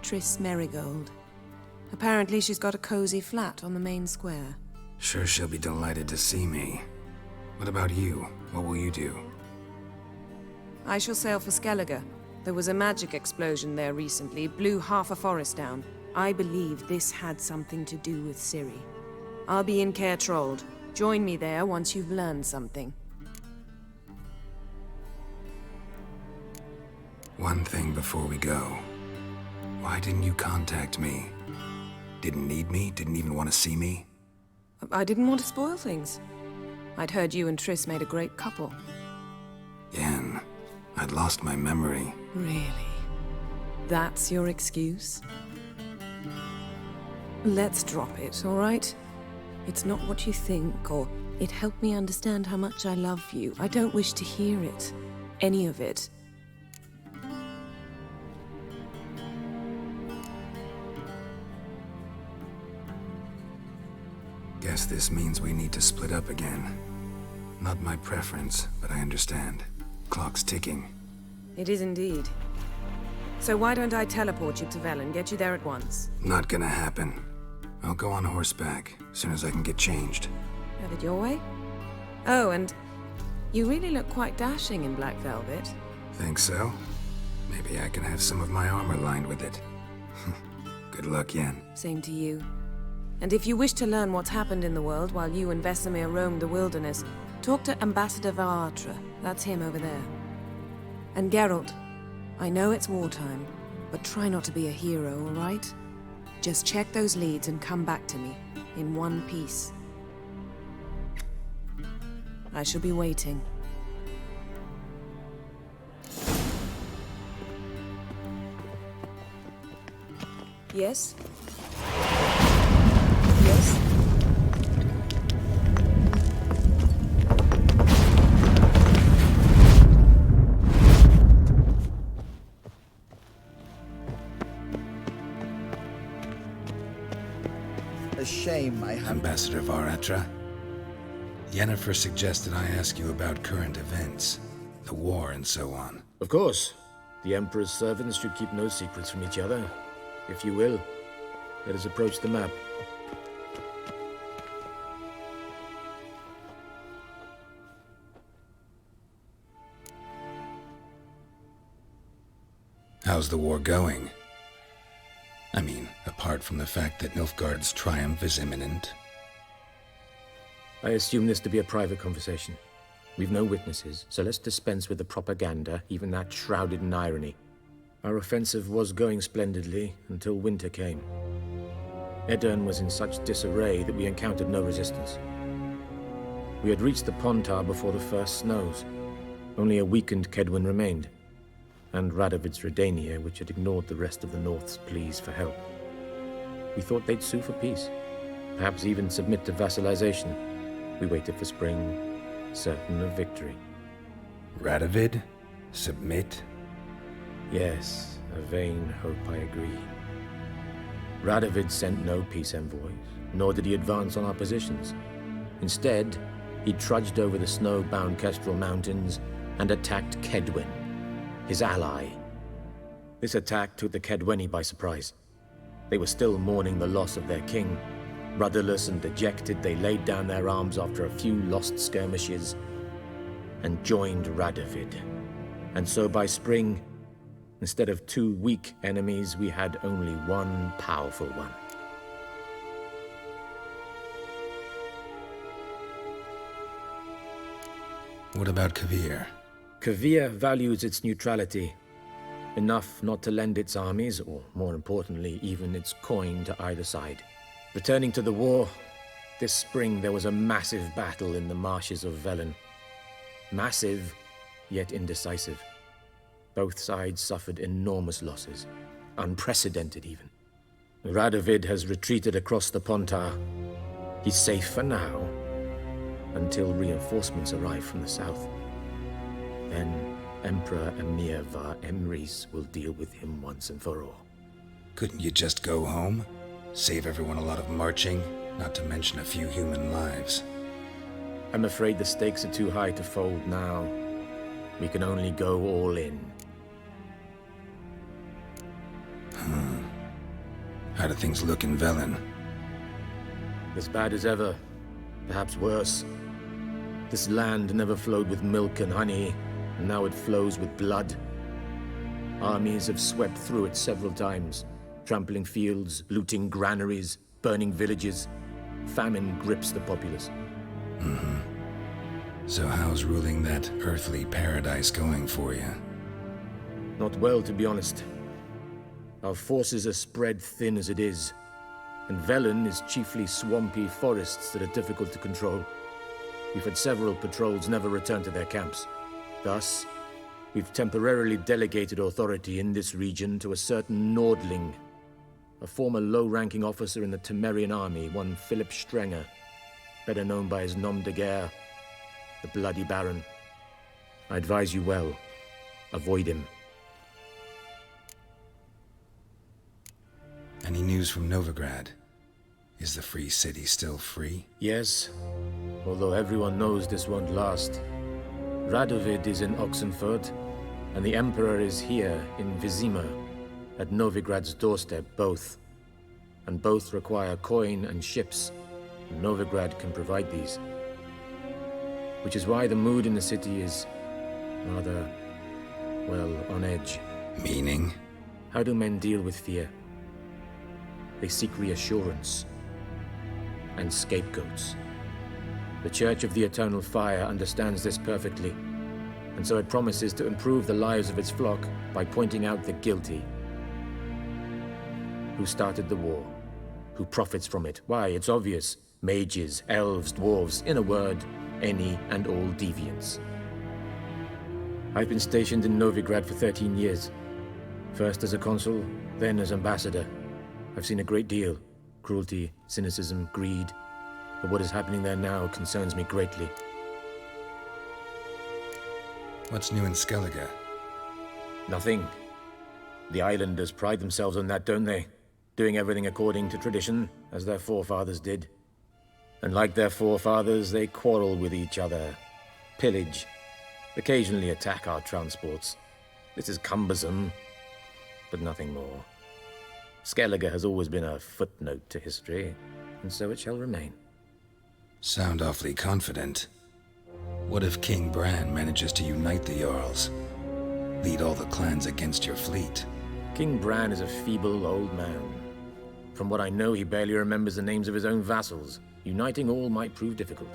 Triss Merigold. Apparently she's got a cozy flat on the main square. Sure she'll be delighted to see me. What about you? What will you do? I shall sail for Skellige. There was a magic explosion there recently, blew half a forest down. I believe this had something to do with Ciri. I'll be in Caer Trold. Join me there once you've learned something. One thing before we go. Why didn't you contact me? Didn't need me? Didn't even want to see me? I didn't want to spoil things. I'd heard you and Triss made a great couple. Yen, I'd lost my memory. Really? That's your excuse? Let's drop it, all right? It's not what you think, or it helped me understand how much I love you. I don't wish to hear it. Any of it. Guess this means we need to split up again. Not my preference, but I understand. Clock's ticking. It is indeed. So why don't I teleport you to Velen, get you there at once? Not gonna happen. I'll go on horseback, as soon as I can get changed. Have it your way? Oh, and you really look quite dashing in black velvet. Think so? Maybe I can have some of my armor lined with it. Good luck, Yen. Same to you. And if you wish to learn what's happened in the world while you and Vesemir roamed the wilderness, talk to Ambassador Varatra. That's him over there. And Geralt, I know it's wartime, but try not to be a hero, all right? Just check those leads and come back to me, in one piece. I shall be waiting. Yes? Yes? A shame I have... Ambassador Varatra. Yennefer suggested I ask you about current events, the war and so on. Of course. The Emperor's servants should keep no secrets from each other. If you will, let us approach the map. How's the war going? I mean, apart from the fact that Nilfgaard's triumph is imminent. I assume this to be a private conversation. We've no witnesses, so let's dispense with the propaganda, even that shrouded in irony. Our offensive was going splendidly until winter came. Edirn was in such disarray that we encountered no resistance. We had reached the Pontar before the first snows. Only a weakened Kedwen remained, and Radovid's Redania, which had ignored the rest of the North's pleas for help. We thought they'd sue for peace, perhaps even submit to vassalization. We waited for spring, certain of victory. Radovid? Submit? Yes, a vain hope, I agree. Radovid sent no peace envoys, nor did he advance on our positions. Instead, he trudged over the snow-bound Kestrel Mountains and attacked Kedwen, his ally. This attack took the Kedweni by surprise. They were still mourning the loss of their king. Rudderless and dejected, they laid down their arms after a few lost skirmishes and joined Radovid. And so by spring, instead of 2 weak enemies, we had only one powerful one. What about Kovir? Kovir values its neutrality, enough not to lend its armies, or more importantly, even its coin to either side. Returning to the war, this spring there was a massive battle in the marshes of Velen. Massive, yet indecisive. Both sides suffered enormous losses, unprecedented even. Radovid has retreated across the Pontar. He's safe for now, until reinforcements arrive from the south. Then Emperor Emir var Emrys will deal with him once and for all. Couldn't you just go home? Save everyone a lot of marching, not to mention a few human lives. I'm afraid the stakes are too high to fold now. We can only go all in. How do things look in Velen? As bad as ever, perhaps worse. This land never flowed with milk and honey, and now it flows with blood. Armies have swept through it several times, trampling fields, looting granaries, burning villages. Famine grips the populace. So how's ruling that earthly paradise going for you? Not well, to be honest. Our forces are spread thin as it is, and Velen is chiefly swampy forests that are difficult to control. We've had several patrols never return to their camps. Thus, we've temporarily delegated authority in this region to a certain Nordling, a former low-ranking officer in the Temerian army, one Philip Strenger, better known by his nom de guerre, the Bloody Baron. I advise you well. Avoid him. Any news from Novigrad? Is the free city still free? Yes, although everyone knows this won't last. Radovid is in Oxenfurt, and the Emperor is here in Vizima, at Novigrad's doorstep, both. And both require coin and ships, and Novigrad can provide these. Which is why the mood in the city is rather, well, on edge. Meaning? How do men deal with fear? They seek reassurance and scapegoats. The Church of the Eternal Fire understands this perfectly, and so it promises to improve the lives of its flock by pointing out the guilty. Who started the war? Who profits from it? Why, it's obvious. Mages, elves, dwarves, in a word, any and all deviants. I've been stationed in Novigrad for 13 years. First as a consul, then as ambassador. I've seen a great deal. Cruelty, cynicism, greed. But what is happening there now concerns me greatly. What's new in Skellige? Nothing. The islanders pride themselves on that, don't they? Doing everything according to tradition, as their forefathers did. And like their forefathers, they quarrel with each other, pillage, occasionally attack our transports. This is cumbersome, but nothing more. Skellige has always been a footnote to history, and so it shall remain. Sound awfully confident. What if King Bran manages to unite the Jarls? Lead all the clans against your fleet? King Bran is a feeble old man. From what I know, he barely remembers the names of his own vassals. Uniting all might prove difficult.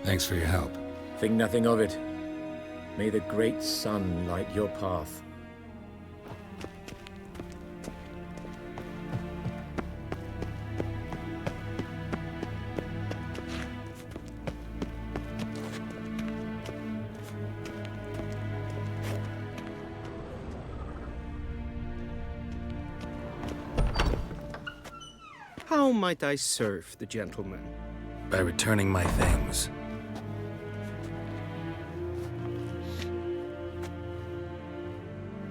Thanks for your help. Think nothing of it. May the great sun light your path. How might I serve the gentleman? By returning my things.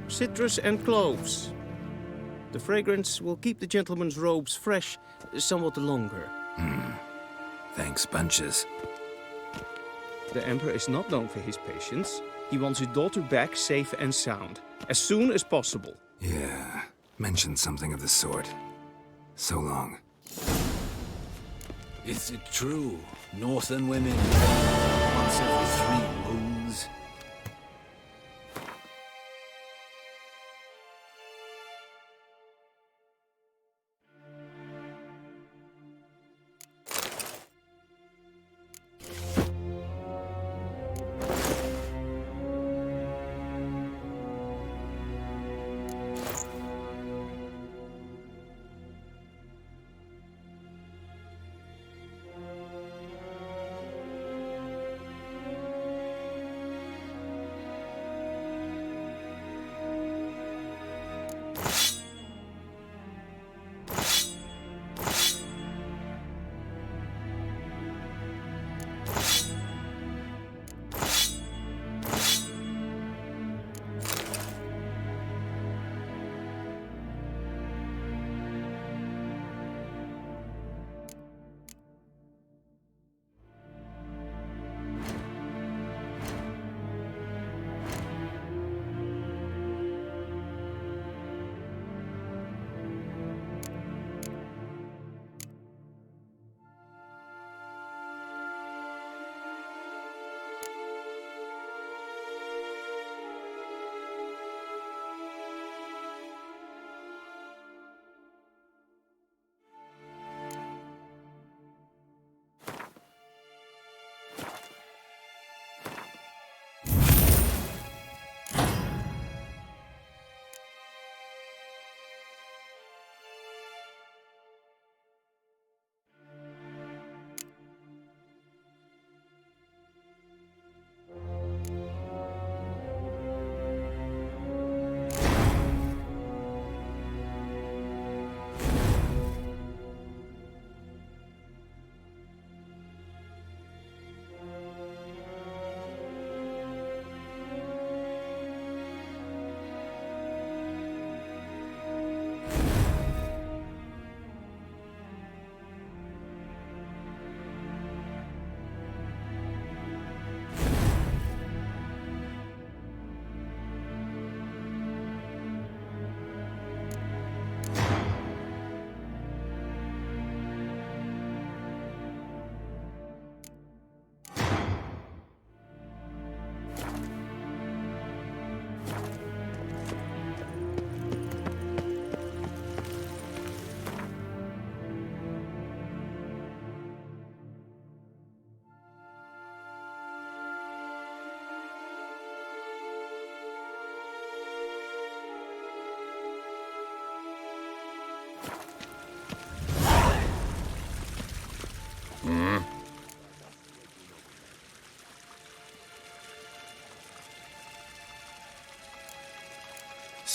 Citrus and cloves. The fragrance will keep the gentleman's robes fresh somewhat longer. Thanks, bunches. The Emperor is not known for his patience. He wants his daughter back safe and sound, as soon as possible. Yeah, mentioned something of the sort. So long. Is it true? Northern women once every 3 moons?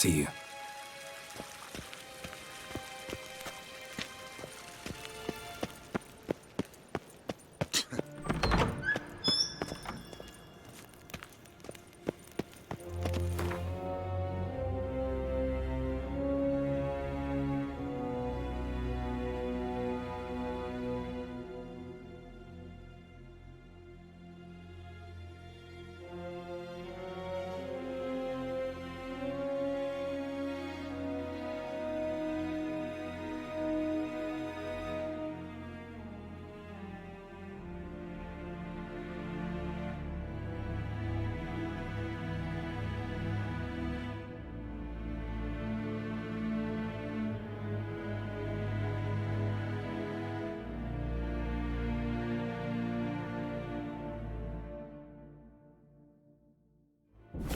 See you.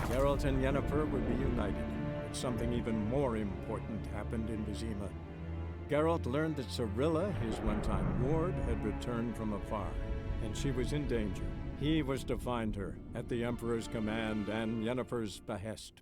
Geralt and Yennefer would be united, but something even more important happened in Vizima. Geralt learned that Cirilla, his one-time ward, had returned from afar, and she was in danger. He was to find her, at the Emperor's command and Yennefer's behest.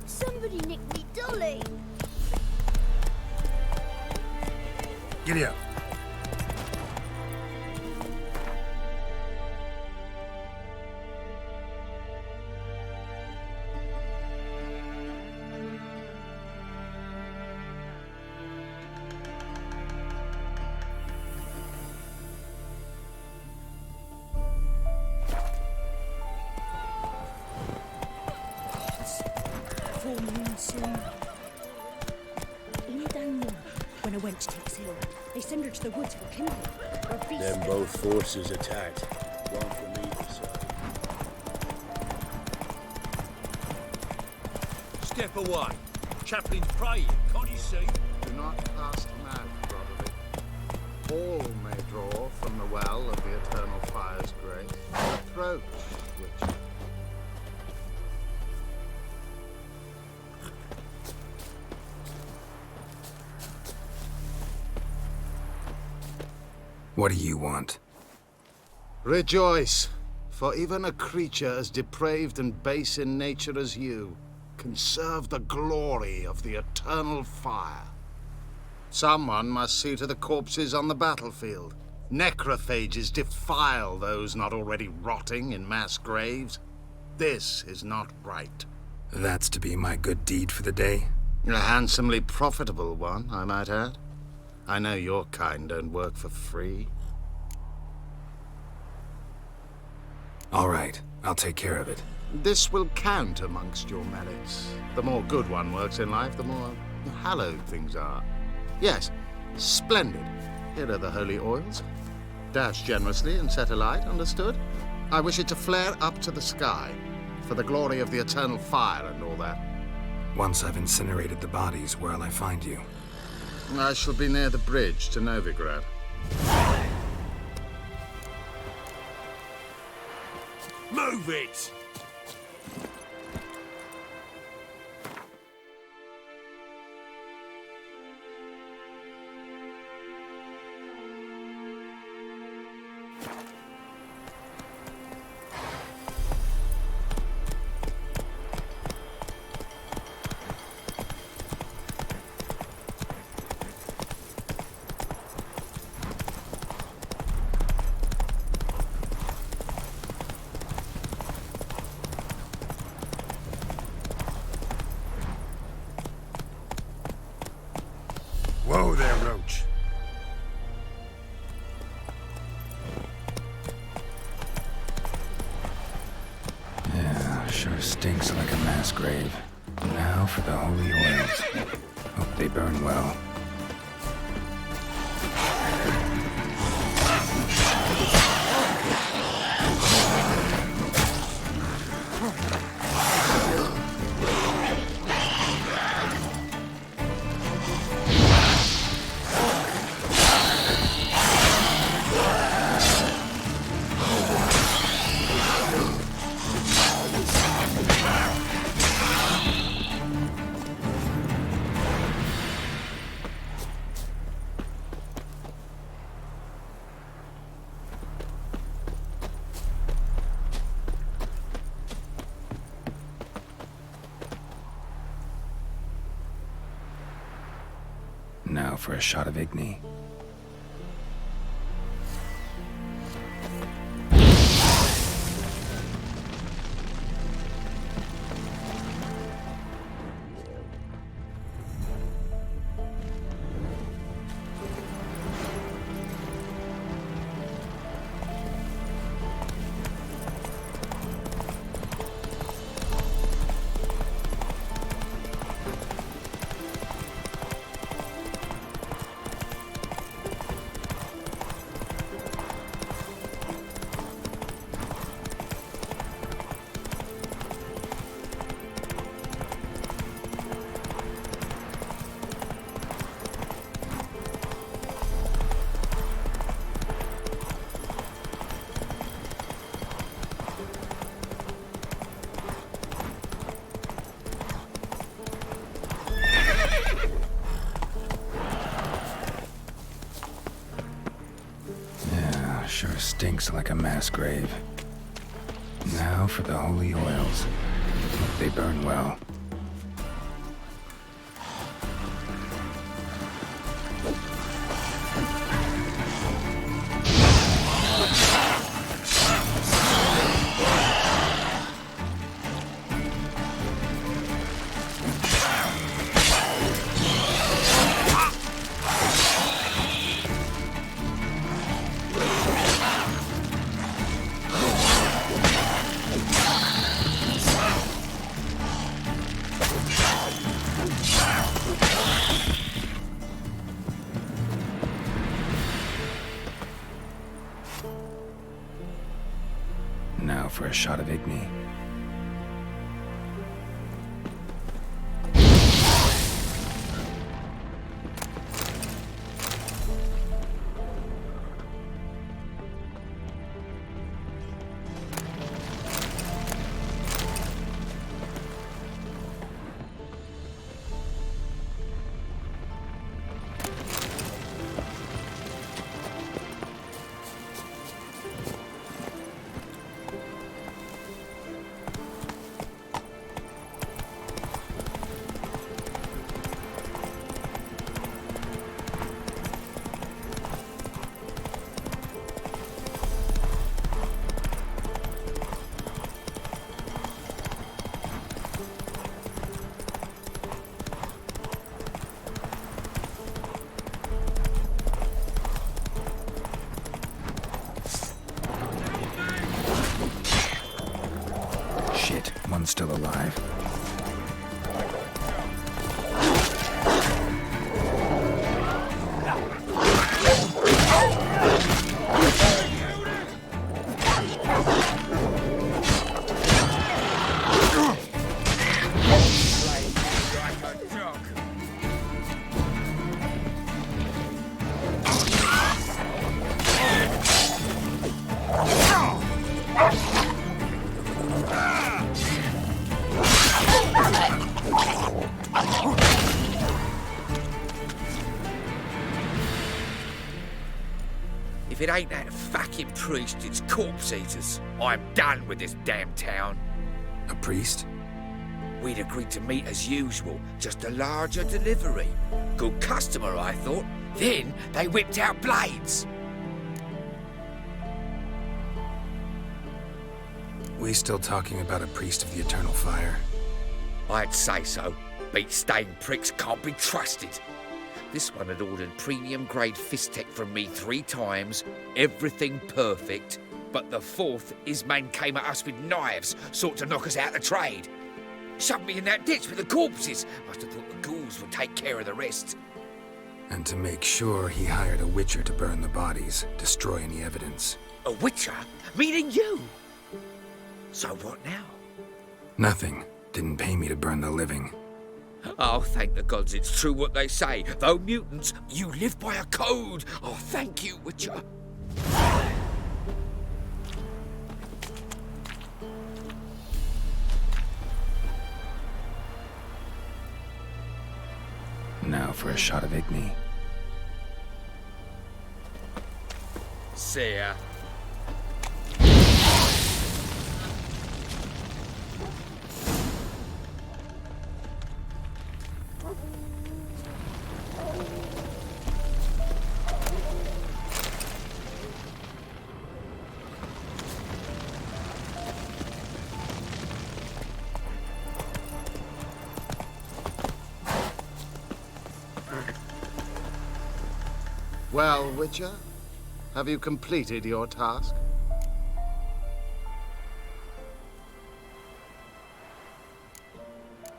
Somebody nicked me dolly. Giddy up. Full moon soon. In Daniel, when I went to take Hill, they sent her to the woods for kindling. Or feast. Then both forces attacked. One from either side. Step away. Chaplain's praying, can't you see? Do not cast mad, brotherly. All may draw from the well of the eternal fire's grace. Approach, Witcher. What do you want? Rejoice, for even a creature as depraved and base in nature as you can serve the glory of the eternal fire. Someone must see to the corpses on the battlefield. Necrophages defile those not already rotting in mass graves. This is not right. That's to be my good deed for the day? A handsomely profitable one, I might add. I know your kind don't work for free. All right, I'll take care of it. This will count amongst your merits. The more good one works in life, the more hallowed things are. Yes, splendid. Here are the holy oils. Dash generously and set alight, understood? I wish it to flare up to the sky. For the glory of the eternal fire and all that. Once I've incinerated the bodies, where'll I find you? I shall be near the bridge to Novigrad. Move it! Whoa there, Roach. Yeah, sure stinks like a mass grave. Now for the holy oils. Hope they burn well. Now for a shot of Igni. Sure stinks like a mass grave. Now for the holy oils. Hope they burn well. Now for a shot of Igni. One's still alive. ain't that fucking priest, it's corpse eaters. I'm done with this damn town. A priest? We'd agreed to meet as usual, just a larger delivery. Good customer, I thought. Then they whipped out blades. We still talking about a priest of the eternal fire? I'd say so. Beat-stained pricks can't be trusted. This one had ordered premium-grade fist tech from me 3 times, everything perfect. But the 4th, his man came at us with knives, sought to knock us out of trade. Shoved me in that ditch with the corpses. Must have thought the ghouls would take care of the rest. And to make sure, he hired a witcher to burn the bodies, destroy any evidence. A witcher? Meaning you? So what now? Nothing. Didn't pay me to burn the living. Oh, thank the gods it's true what they say. Though mutants, you live by a code. Oh, thank you, Witcher. Now for a shot of Igni. See ya. Well, Witcher, have you completed your task?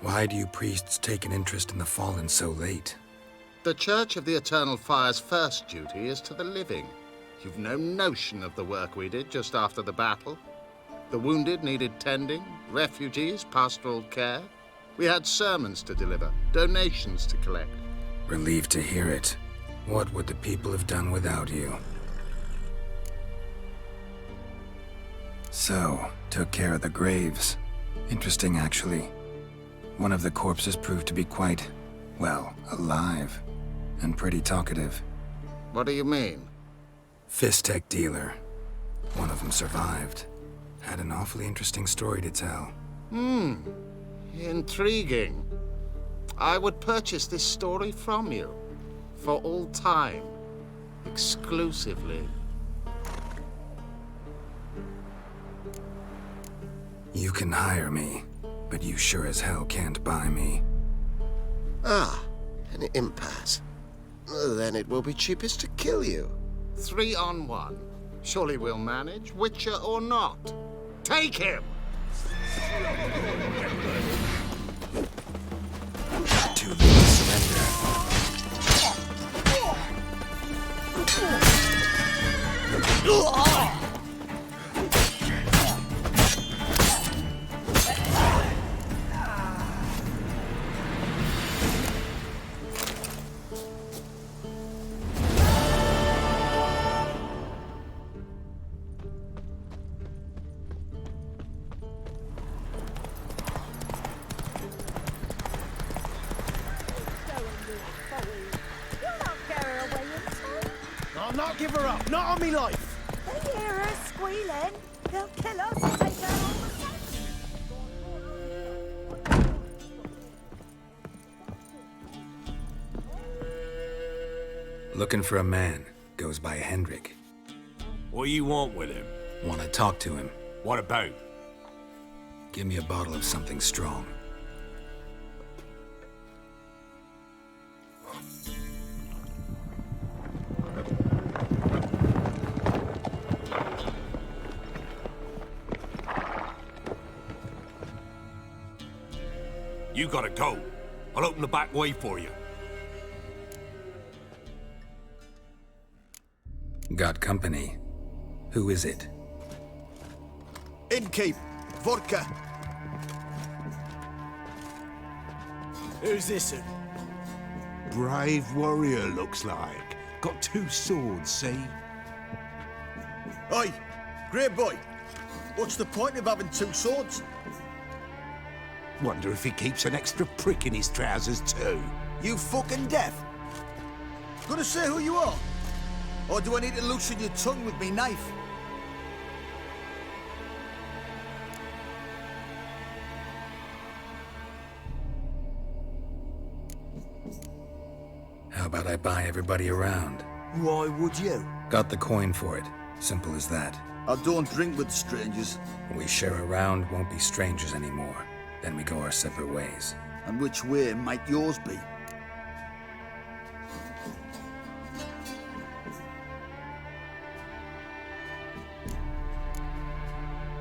Why do you priests take an interest in the fallen so late? The Church of the Eternal Fire's first duty is to the living. You've no notion of the work we did just after the battle. The wounded needed tending, refugees, pastoral care. We had sermons to deliver, donations to collect. Relieved to hear it. What would the people have done without you? So, took care of the graves. Interesting, actually. One of the corpses proved to be quite, well, alive. And pretty talkative. What do you mean? Fist tech dealer. One of them survived. Had an awfully interesting story to tell. Intriguing. I would purchase this story from you. For all time. Exclusively. You can hire me, but you sure as hell can't buy me. Ah, an impasse. Then it will be cheapest to kill you. 3 on 1. Surely we'll manage, Witcher or not. Take him! Too late to surrender. I'll not give her up, not on me life. They hear her squealing. They'll kill us and take her home. Looking for a man. Goes by Hendrik. What you want with him? Want to talk to him. What about? Give me a bottle of something strong. You gotta go. I'll open the back way for you. Got company. Who is it? Innkeep, vodka. Who's this one? Brave warrior, looks like. Got 2 swords, see? Oi, great boy. What's the point of having 2 swords? Wonder if he keeps an extra prick in his trousers too. You fucking deaf. Gonna say who you are? Or do I need to loosen your tongue with me knife? How about I buy everybody around? Why would you? Got the coin for it. Simple as that. I don't drink with strangers. We share a round, won't be strangers anymore. Then we go our separate ways. And which way might yours be?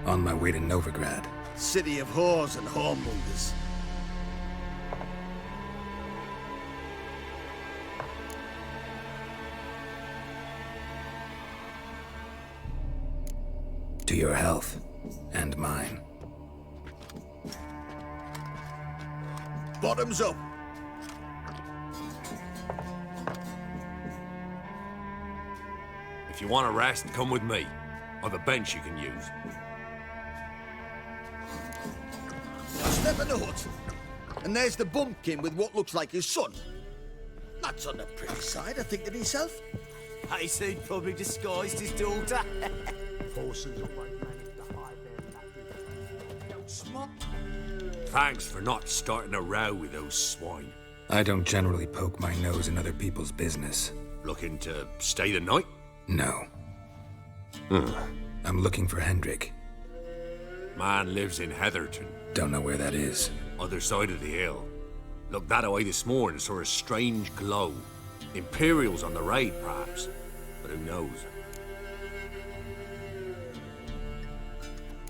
On my way to Novigrad. City of whores and whoremongers. To your health. And mine. Bottoms up. If you want to rest, come with me. Or the bench you can use. Now step in the hut. And there's the bumpkin with what looks like his son. That's on the pretty side, I think to myself. I say he'd probably disguised his daughter. Thanks for not starting a row with those swine. I don't generally poke my nose in other people's business. Looking to stay the night? No. I'm looking for Hendrik. Man lives in Heatherton. Don't know where that is. Other side of the hill. Looked that away this morning, saw a strange glow. Imperials on the raid, perhaps. But who knows?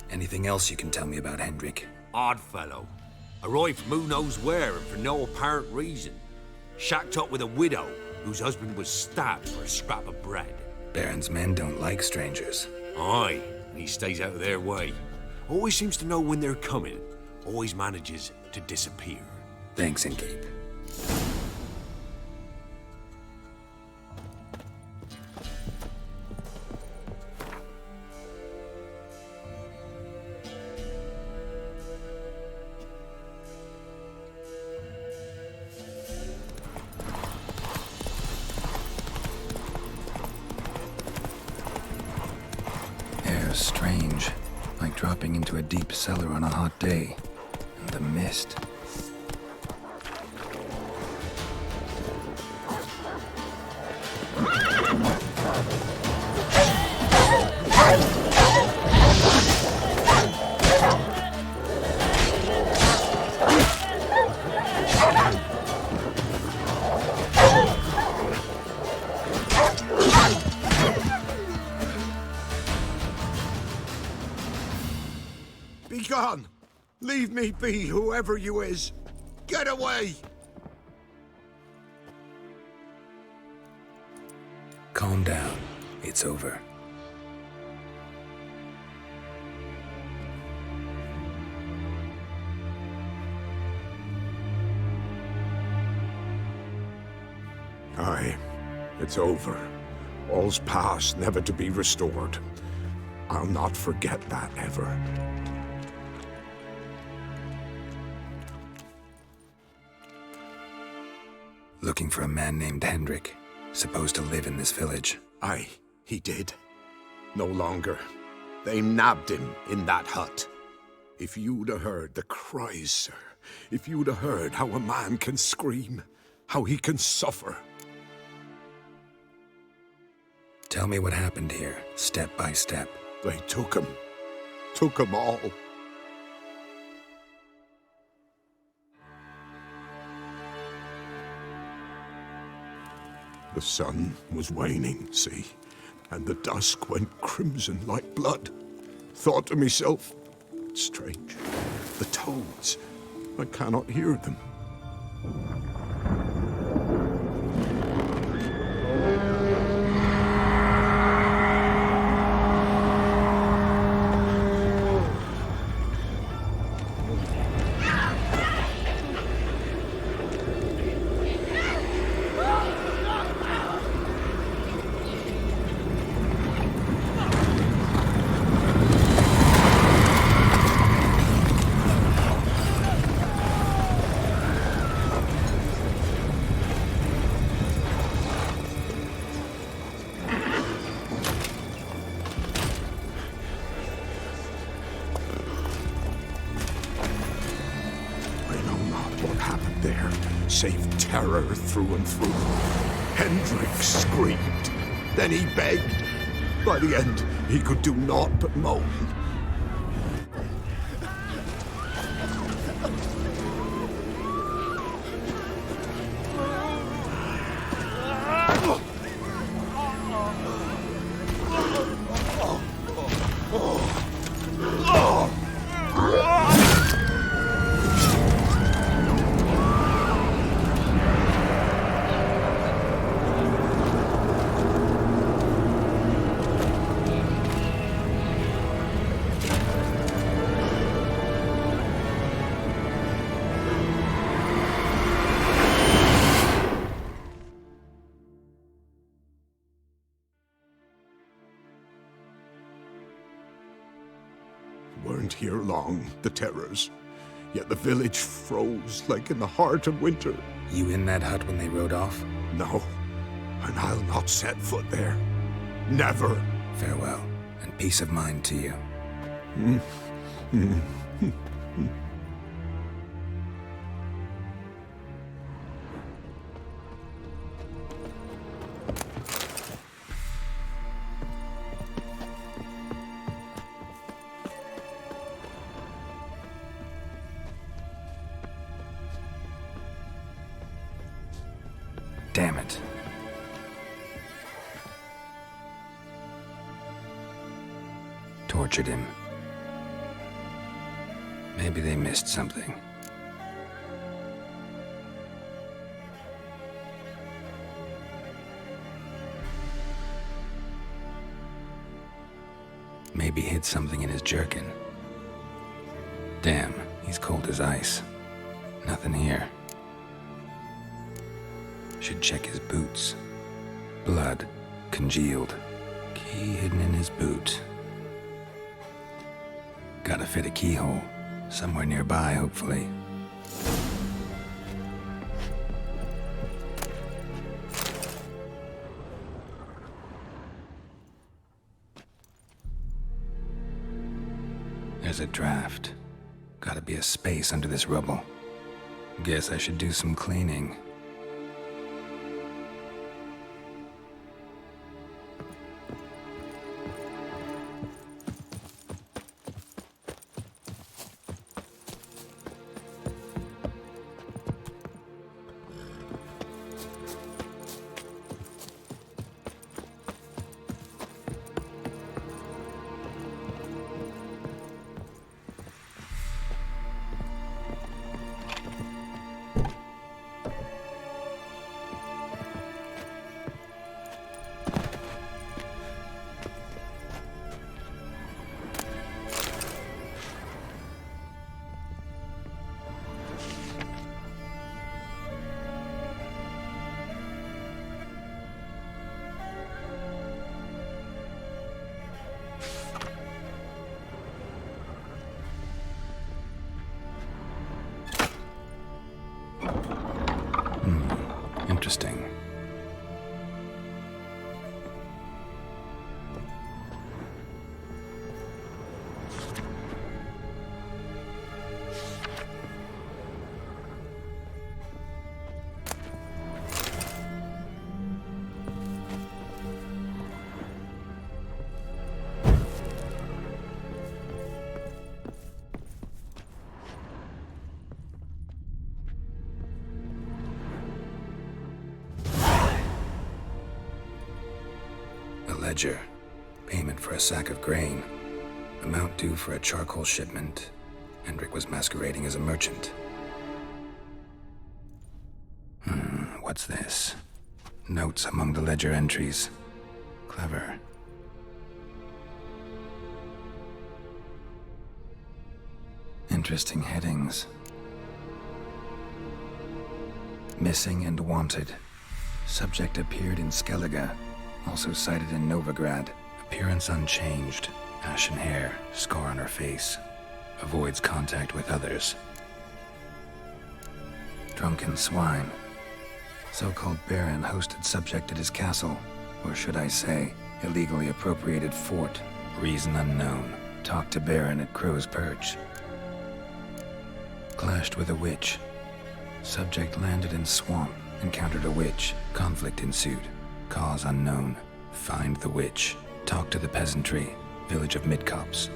Anything else you can tell me about Hendrik? Odd fellow. Arrived from who knows where and for no apparent reason. Shacked up with a widow whose husband was stabbed for a scrap of bread. Baron's men don't like strangers. Aye, and he stays out of their way. Always seems to know when they're coming. Always manages to disappear. Thanks, Innkeep. Air's strange, like dropping into a deep cellar on a hot day. And the mist. Be gone! Leave me be, whoever you is! Get away! Calm down. It's over. Aye, it's over. All's past, never to be restored. I'll not forget that ever. Looking for a man named Hendrik, supposed to live in this village. Aye, he did. No longer. They nabbed him in that hut. If you'd have heard the cries, sir, if you'd have heard how a man can scream, how he can suffer. Tell me what happened here, step by step. They took him all. The sun was waning, see, and the dusk went crimson like blood. Thought to myself, strange, the toads, I cannot hear them. vouchsafe terror through and through. Hendrik screamed. Then he begged. By the end, he could do naught but moan. Weren't here long, the terrors. Yet the village froze like in the heart of winter. You in that hut when they rode off? No, and I'll not set foot there. Never. Farewell, and peace of mind to you. Damn it. Tortured him. Maybe they missed something. Maybe hid something in his jerkin. Damn, he's cold as ice. Nothing here. Should check his boots. Blood, congealed. Key hidden in his boot. Gotta fit a keyhole. Somewhere nearby, hopefully. There's a draft. Gotta be a space under this rubble. Guess I should do some cleaning. Interesting. Ledger. Payment for a sack of grain. Amount due for a charcoal shipment. Hendrik was masquerading as a merchant. What's this? Notes among the ledger entries. Clever. Interesting headings. Missing and wanted. Subject appeared in Skellige. Also sighted in Novigrad. Appearance unchanged. Ashen hair, scar on her face. Avoids contact with others. Drunken swine. So-called baron hosted subject at his castle. Or should I say, illegally appropriated fort. Reason unknown. Talked to baron at Crow's Perch. Clashed with a witch. Subject landed in swamp, encountered a witch. Conflict ensued. Cause unknown. Find the witch. Talk to the peasantry. Village of Midcops.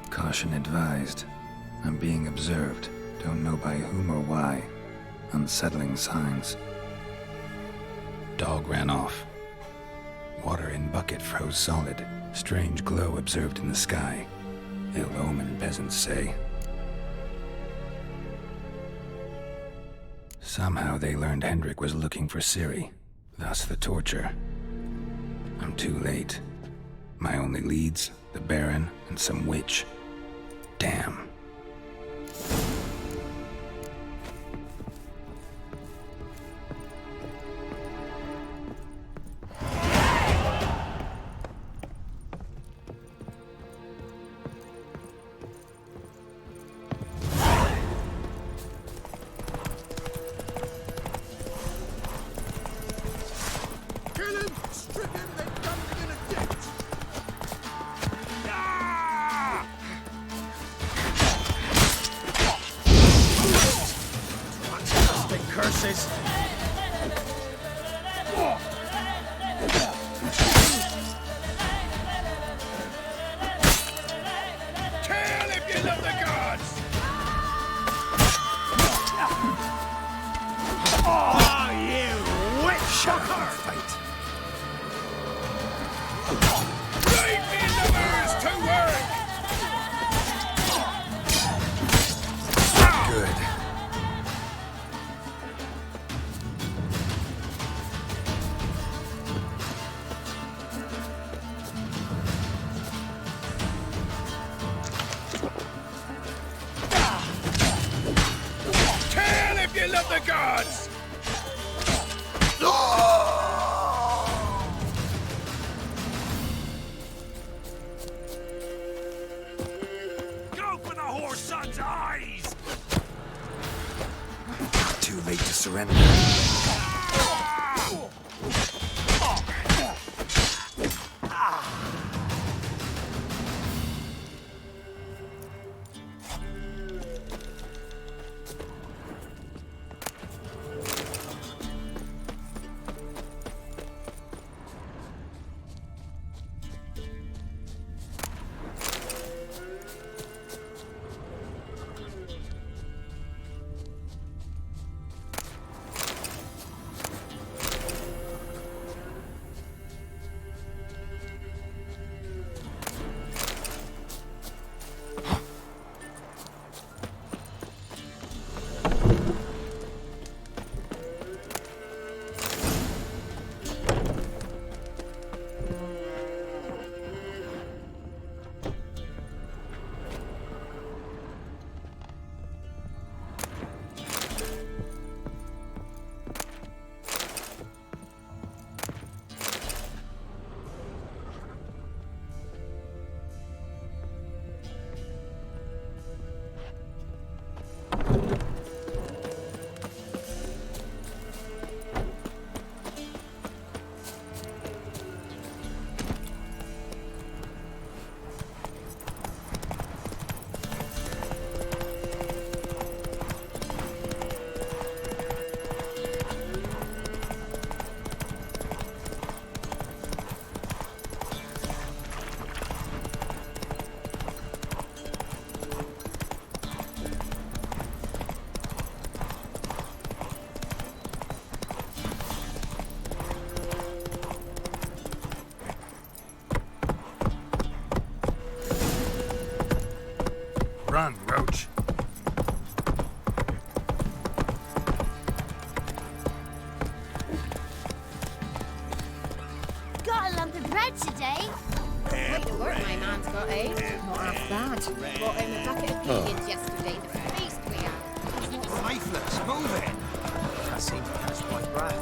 Caution advised. I'm being observed. Don't know by whom or why. Unsettling signs. Dog ran off. Water in bucket froze solid. Strange glow observed in the sky. Ill omen, peasants say. Somehow they learned Hendrik was looking for Ciri. Thus the torture. I'm too late. My only leads, the Baron and some witch. Damn. Curses! Kill if you love the gods! Oh, you witch shocker! Leave me lovers to work! Good. Kill if you love the gods! Go for the whore's son's eyes! Too late to surrender. Run, Roach. Got a lump of bread today. Quite the work my man's got, eh? Not half bad. Brought in a bucket of peas yesterday. The feast we had. It's not lifeless. Move it. I seem to catch my breath.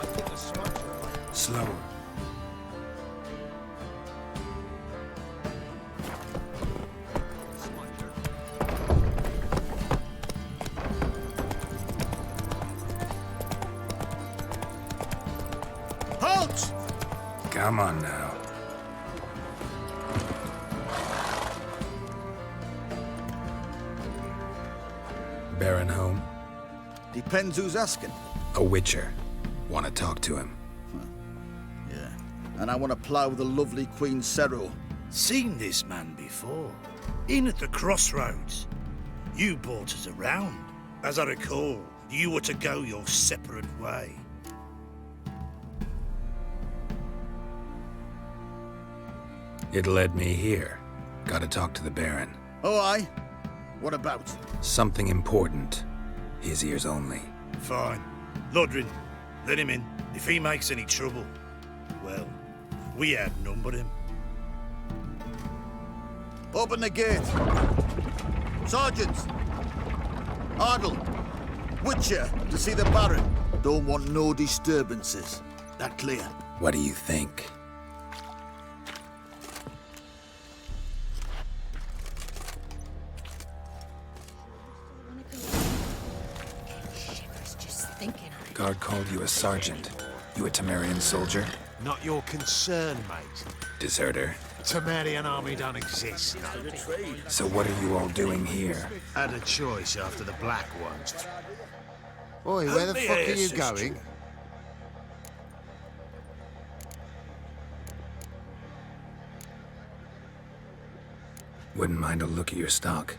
I think the smudger. Slower. Halt! Come on now. Baron home? Depends who's asking. A witcher. Want to talk to him. Yeah. And I want to plough the lovely Queen Chezzur. Seen this man before. In at the crossroads. You brought us around. As I recall, you were to go your separate way. It led me here. Gotta talk to the Baron. Oh, aye? What about? Something important. His ears only. Fine. Lodrin, let him in. If he makes any trouble, well, we outnumber him. Open the gate. Sergeants! Ardle! Witcher, to see the Baron. Don't want no disturbances. That clear? What do you think? Shivers just thinking of it. Guard called you a sergeant. You a Temerian soldier? Not your concern, mate. Deserter. Temerian army don't exist. So what are you all doing here? Had a choice after the Black Ones. Oi, where the fuck are you going? Wouldn't mind a look at your stock.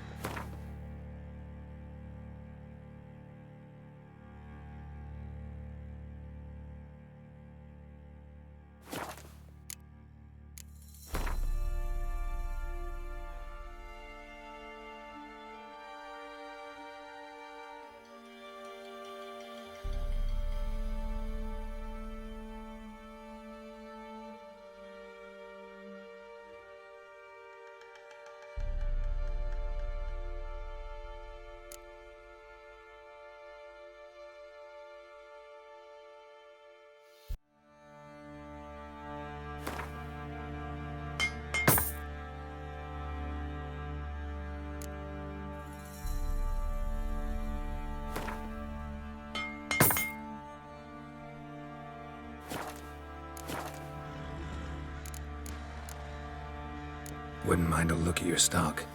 Wouldn't mind a look at your stock.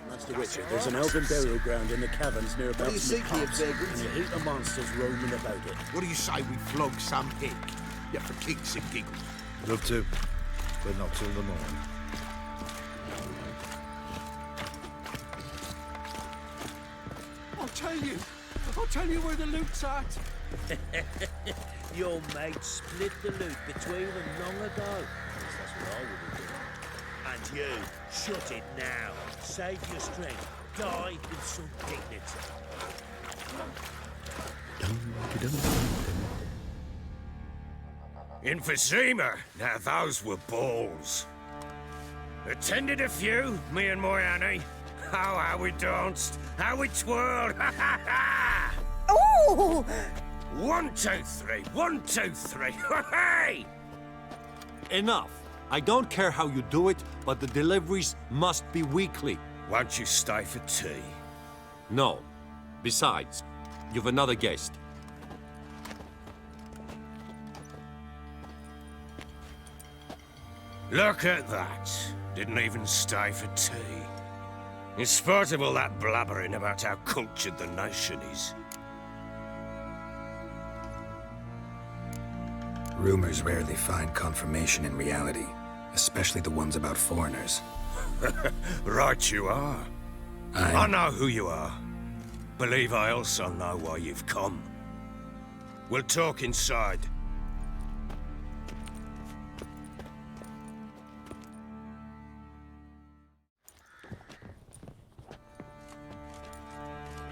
Master Witcher, there's an elven burial ground in the caverns nearby. What do you seek here, vagrant? And a heap of monsters roaming about it. What do you say we flog some pig? Yeah, for kicks and giggles. Love to, but not till the morn. I'll tell you where the loot's at. Your mate split the loot between them long ago. That's what I would have done. And you, shut it now. Save your strength. Die with some dignity. Emphysema. Now those were balls. Attended a few, me and my Annie. Oh, how we danced, how we twirled. Ha ha ha! Oh! 1, 2, 3. 1, 2, 3. Hey! Enough. I don't care how you do it, but the deliveries must be weekly. Won't you stay for tea? No. Besides, you've another guest. Look at that. Didn't even stay for tea. In spite of all that blabbering about how cultured the nation is. Rumors rarely find confirmation in reality, especially the ones about foreigners. Right you are. I know who you are. Believe I also know why you've come. We'll talk inside.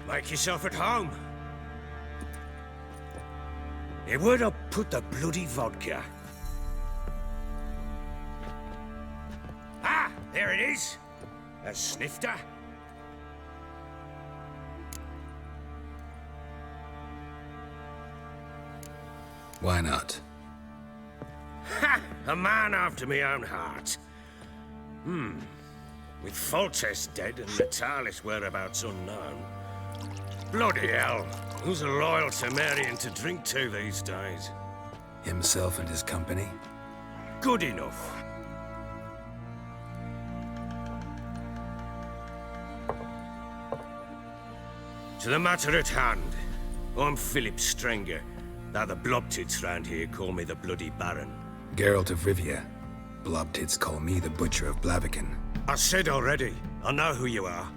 Make yourself at home. Where'd I put the bloody vodka? Ah, there it is. A snifter. Why not? Ha! A man after my own heart. With Foltest dead and Natalis whereabouts unknown. Bloody hell. Who's a loyal Temerian to drink to these days? Himself and his company? Good enough. To the matter at hand. I'm Philip Strenger, though the blobtits round here call me the Bloody Baron. Geralt of Rivia. Blobtits call me the Butcher of Blaviken. I said already, I know who you are.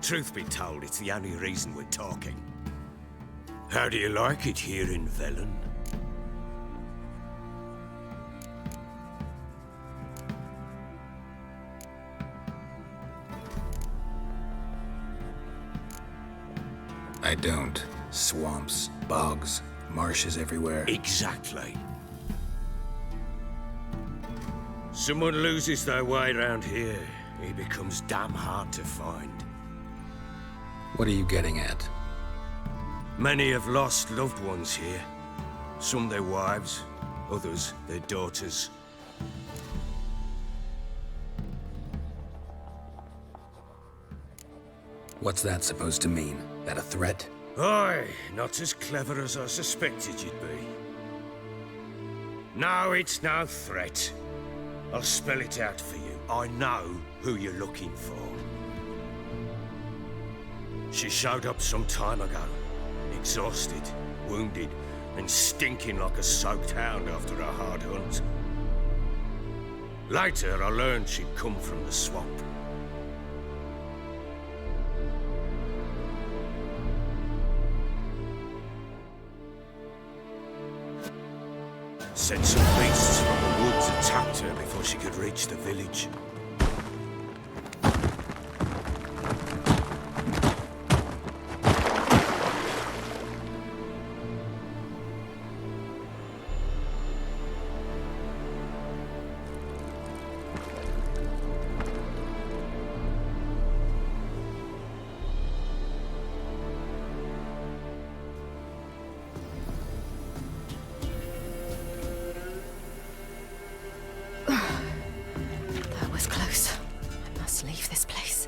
Truth be told, it's the only reason we're talking. How do you like it here in Velen? I don't. Swamps, bogs, marshes everywhere. Exactly. Someone loses their way around here, he becomes damn hard to find. What are you getting at? Many have lost loved ones here. Some their wives, others their daughters. What's that supposed to mean? That a threat? Aye, not as clever as I suspected you'd be. No, it's no threat. I'll spell it out for you. I know who you're looking for. She showed up some time ago. Exhausted, wounded, and stinking like a soaked hound after a hard hunt. Later, I learned she'd come from the swamp. Said some beasts from the woods attacked her before she could reach the village. That was close. I must leave this place.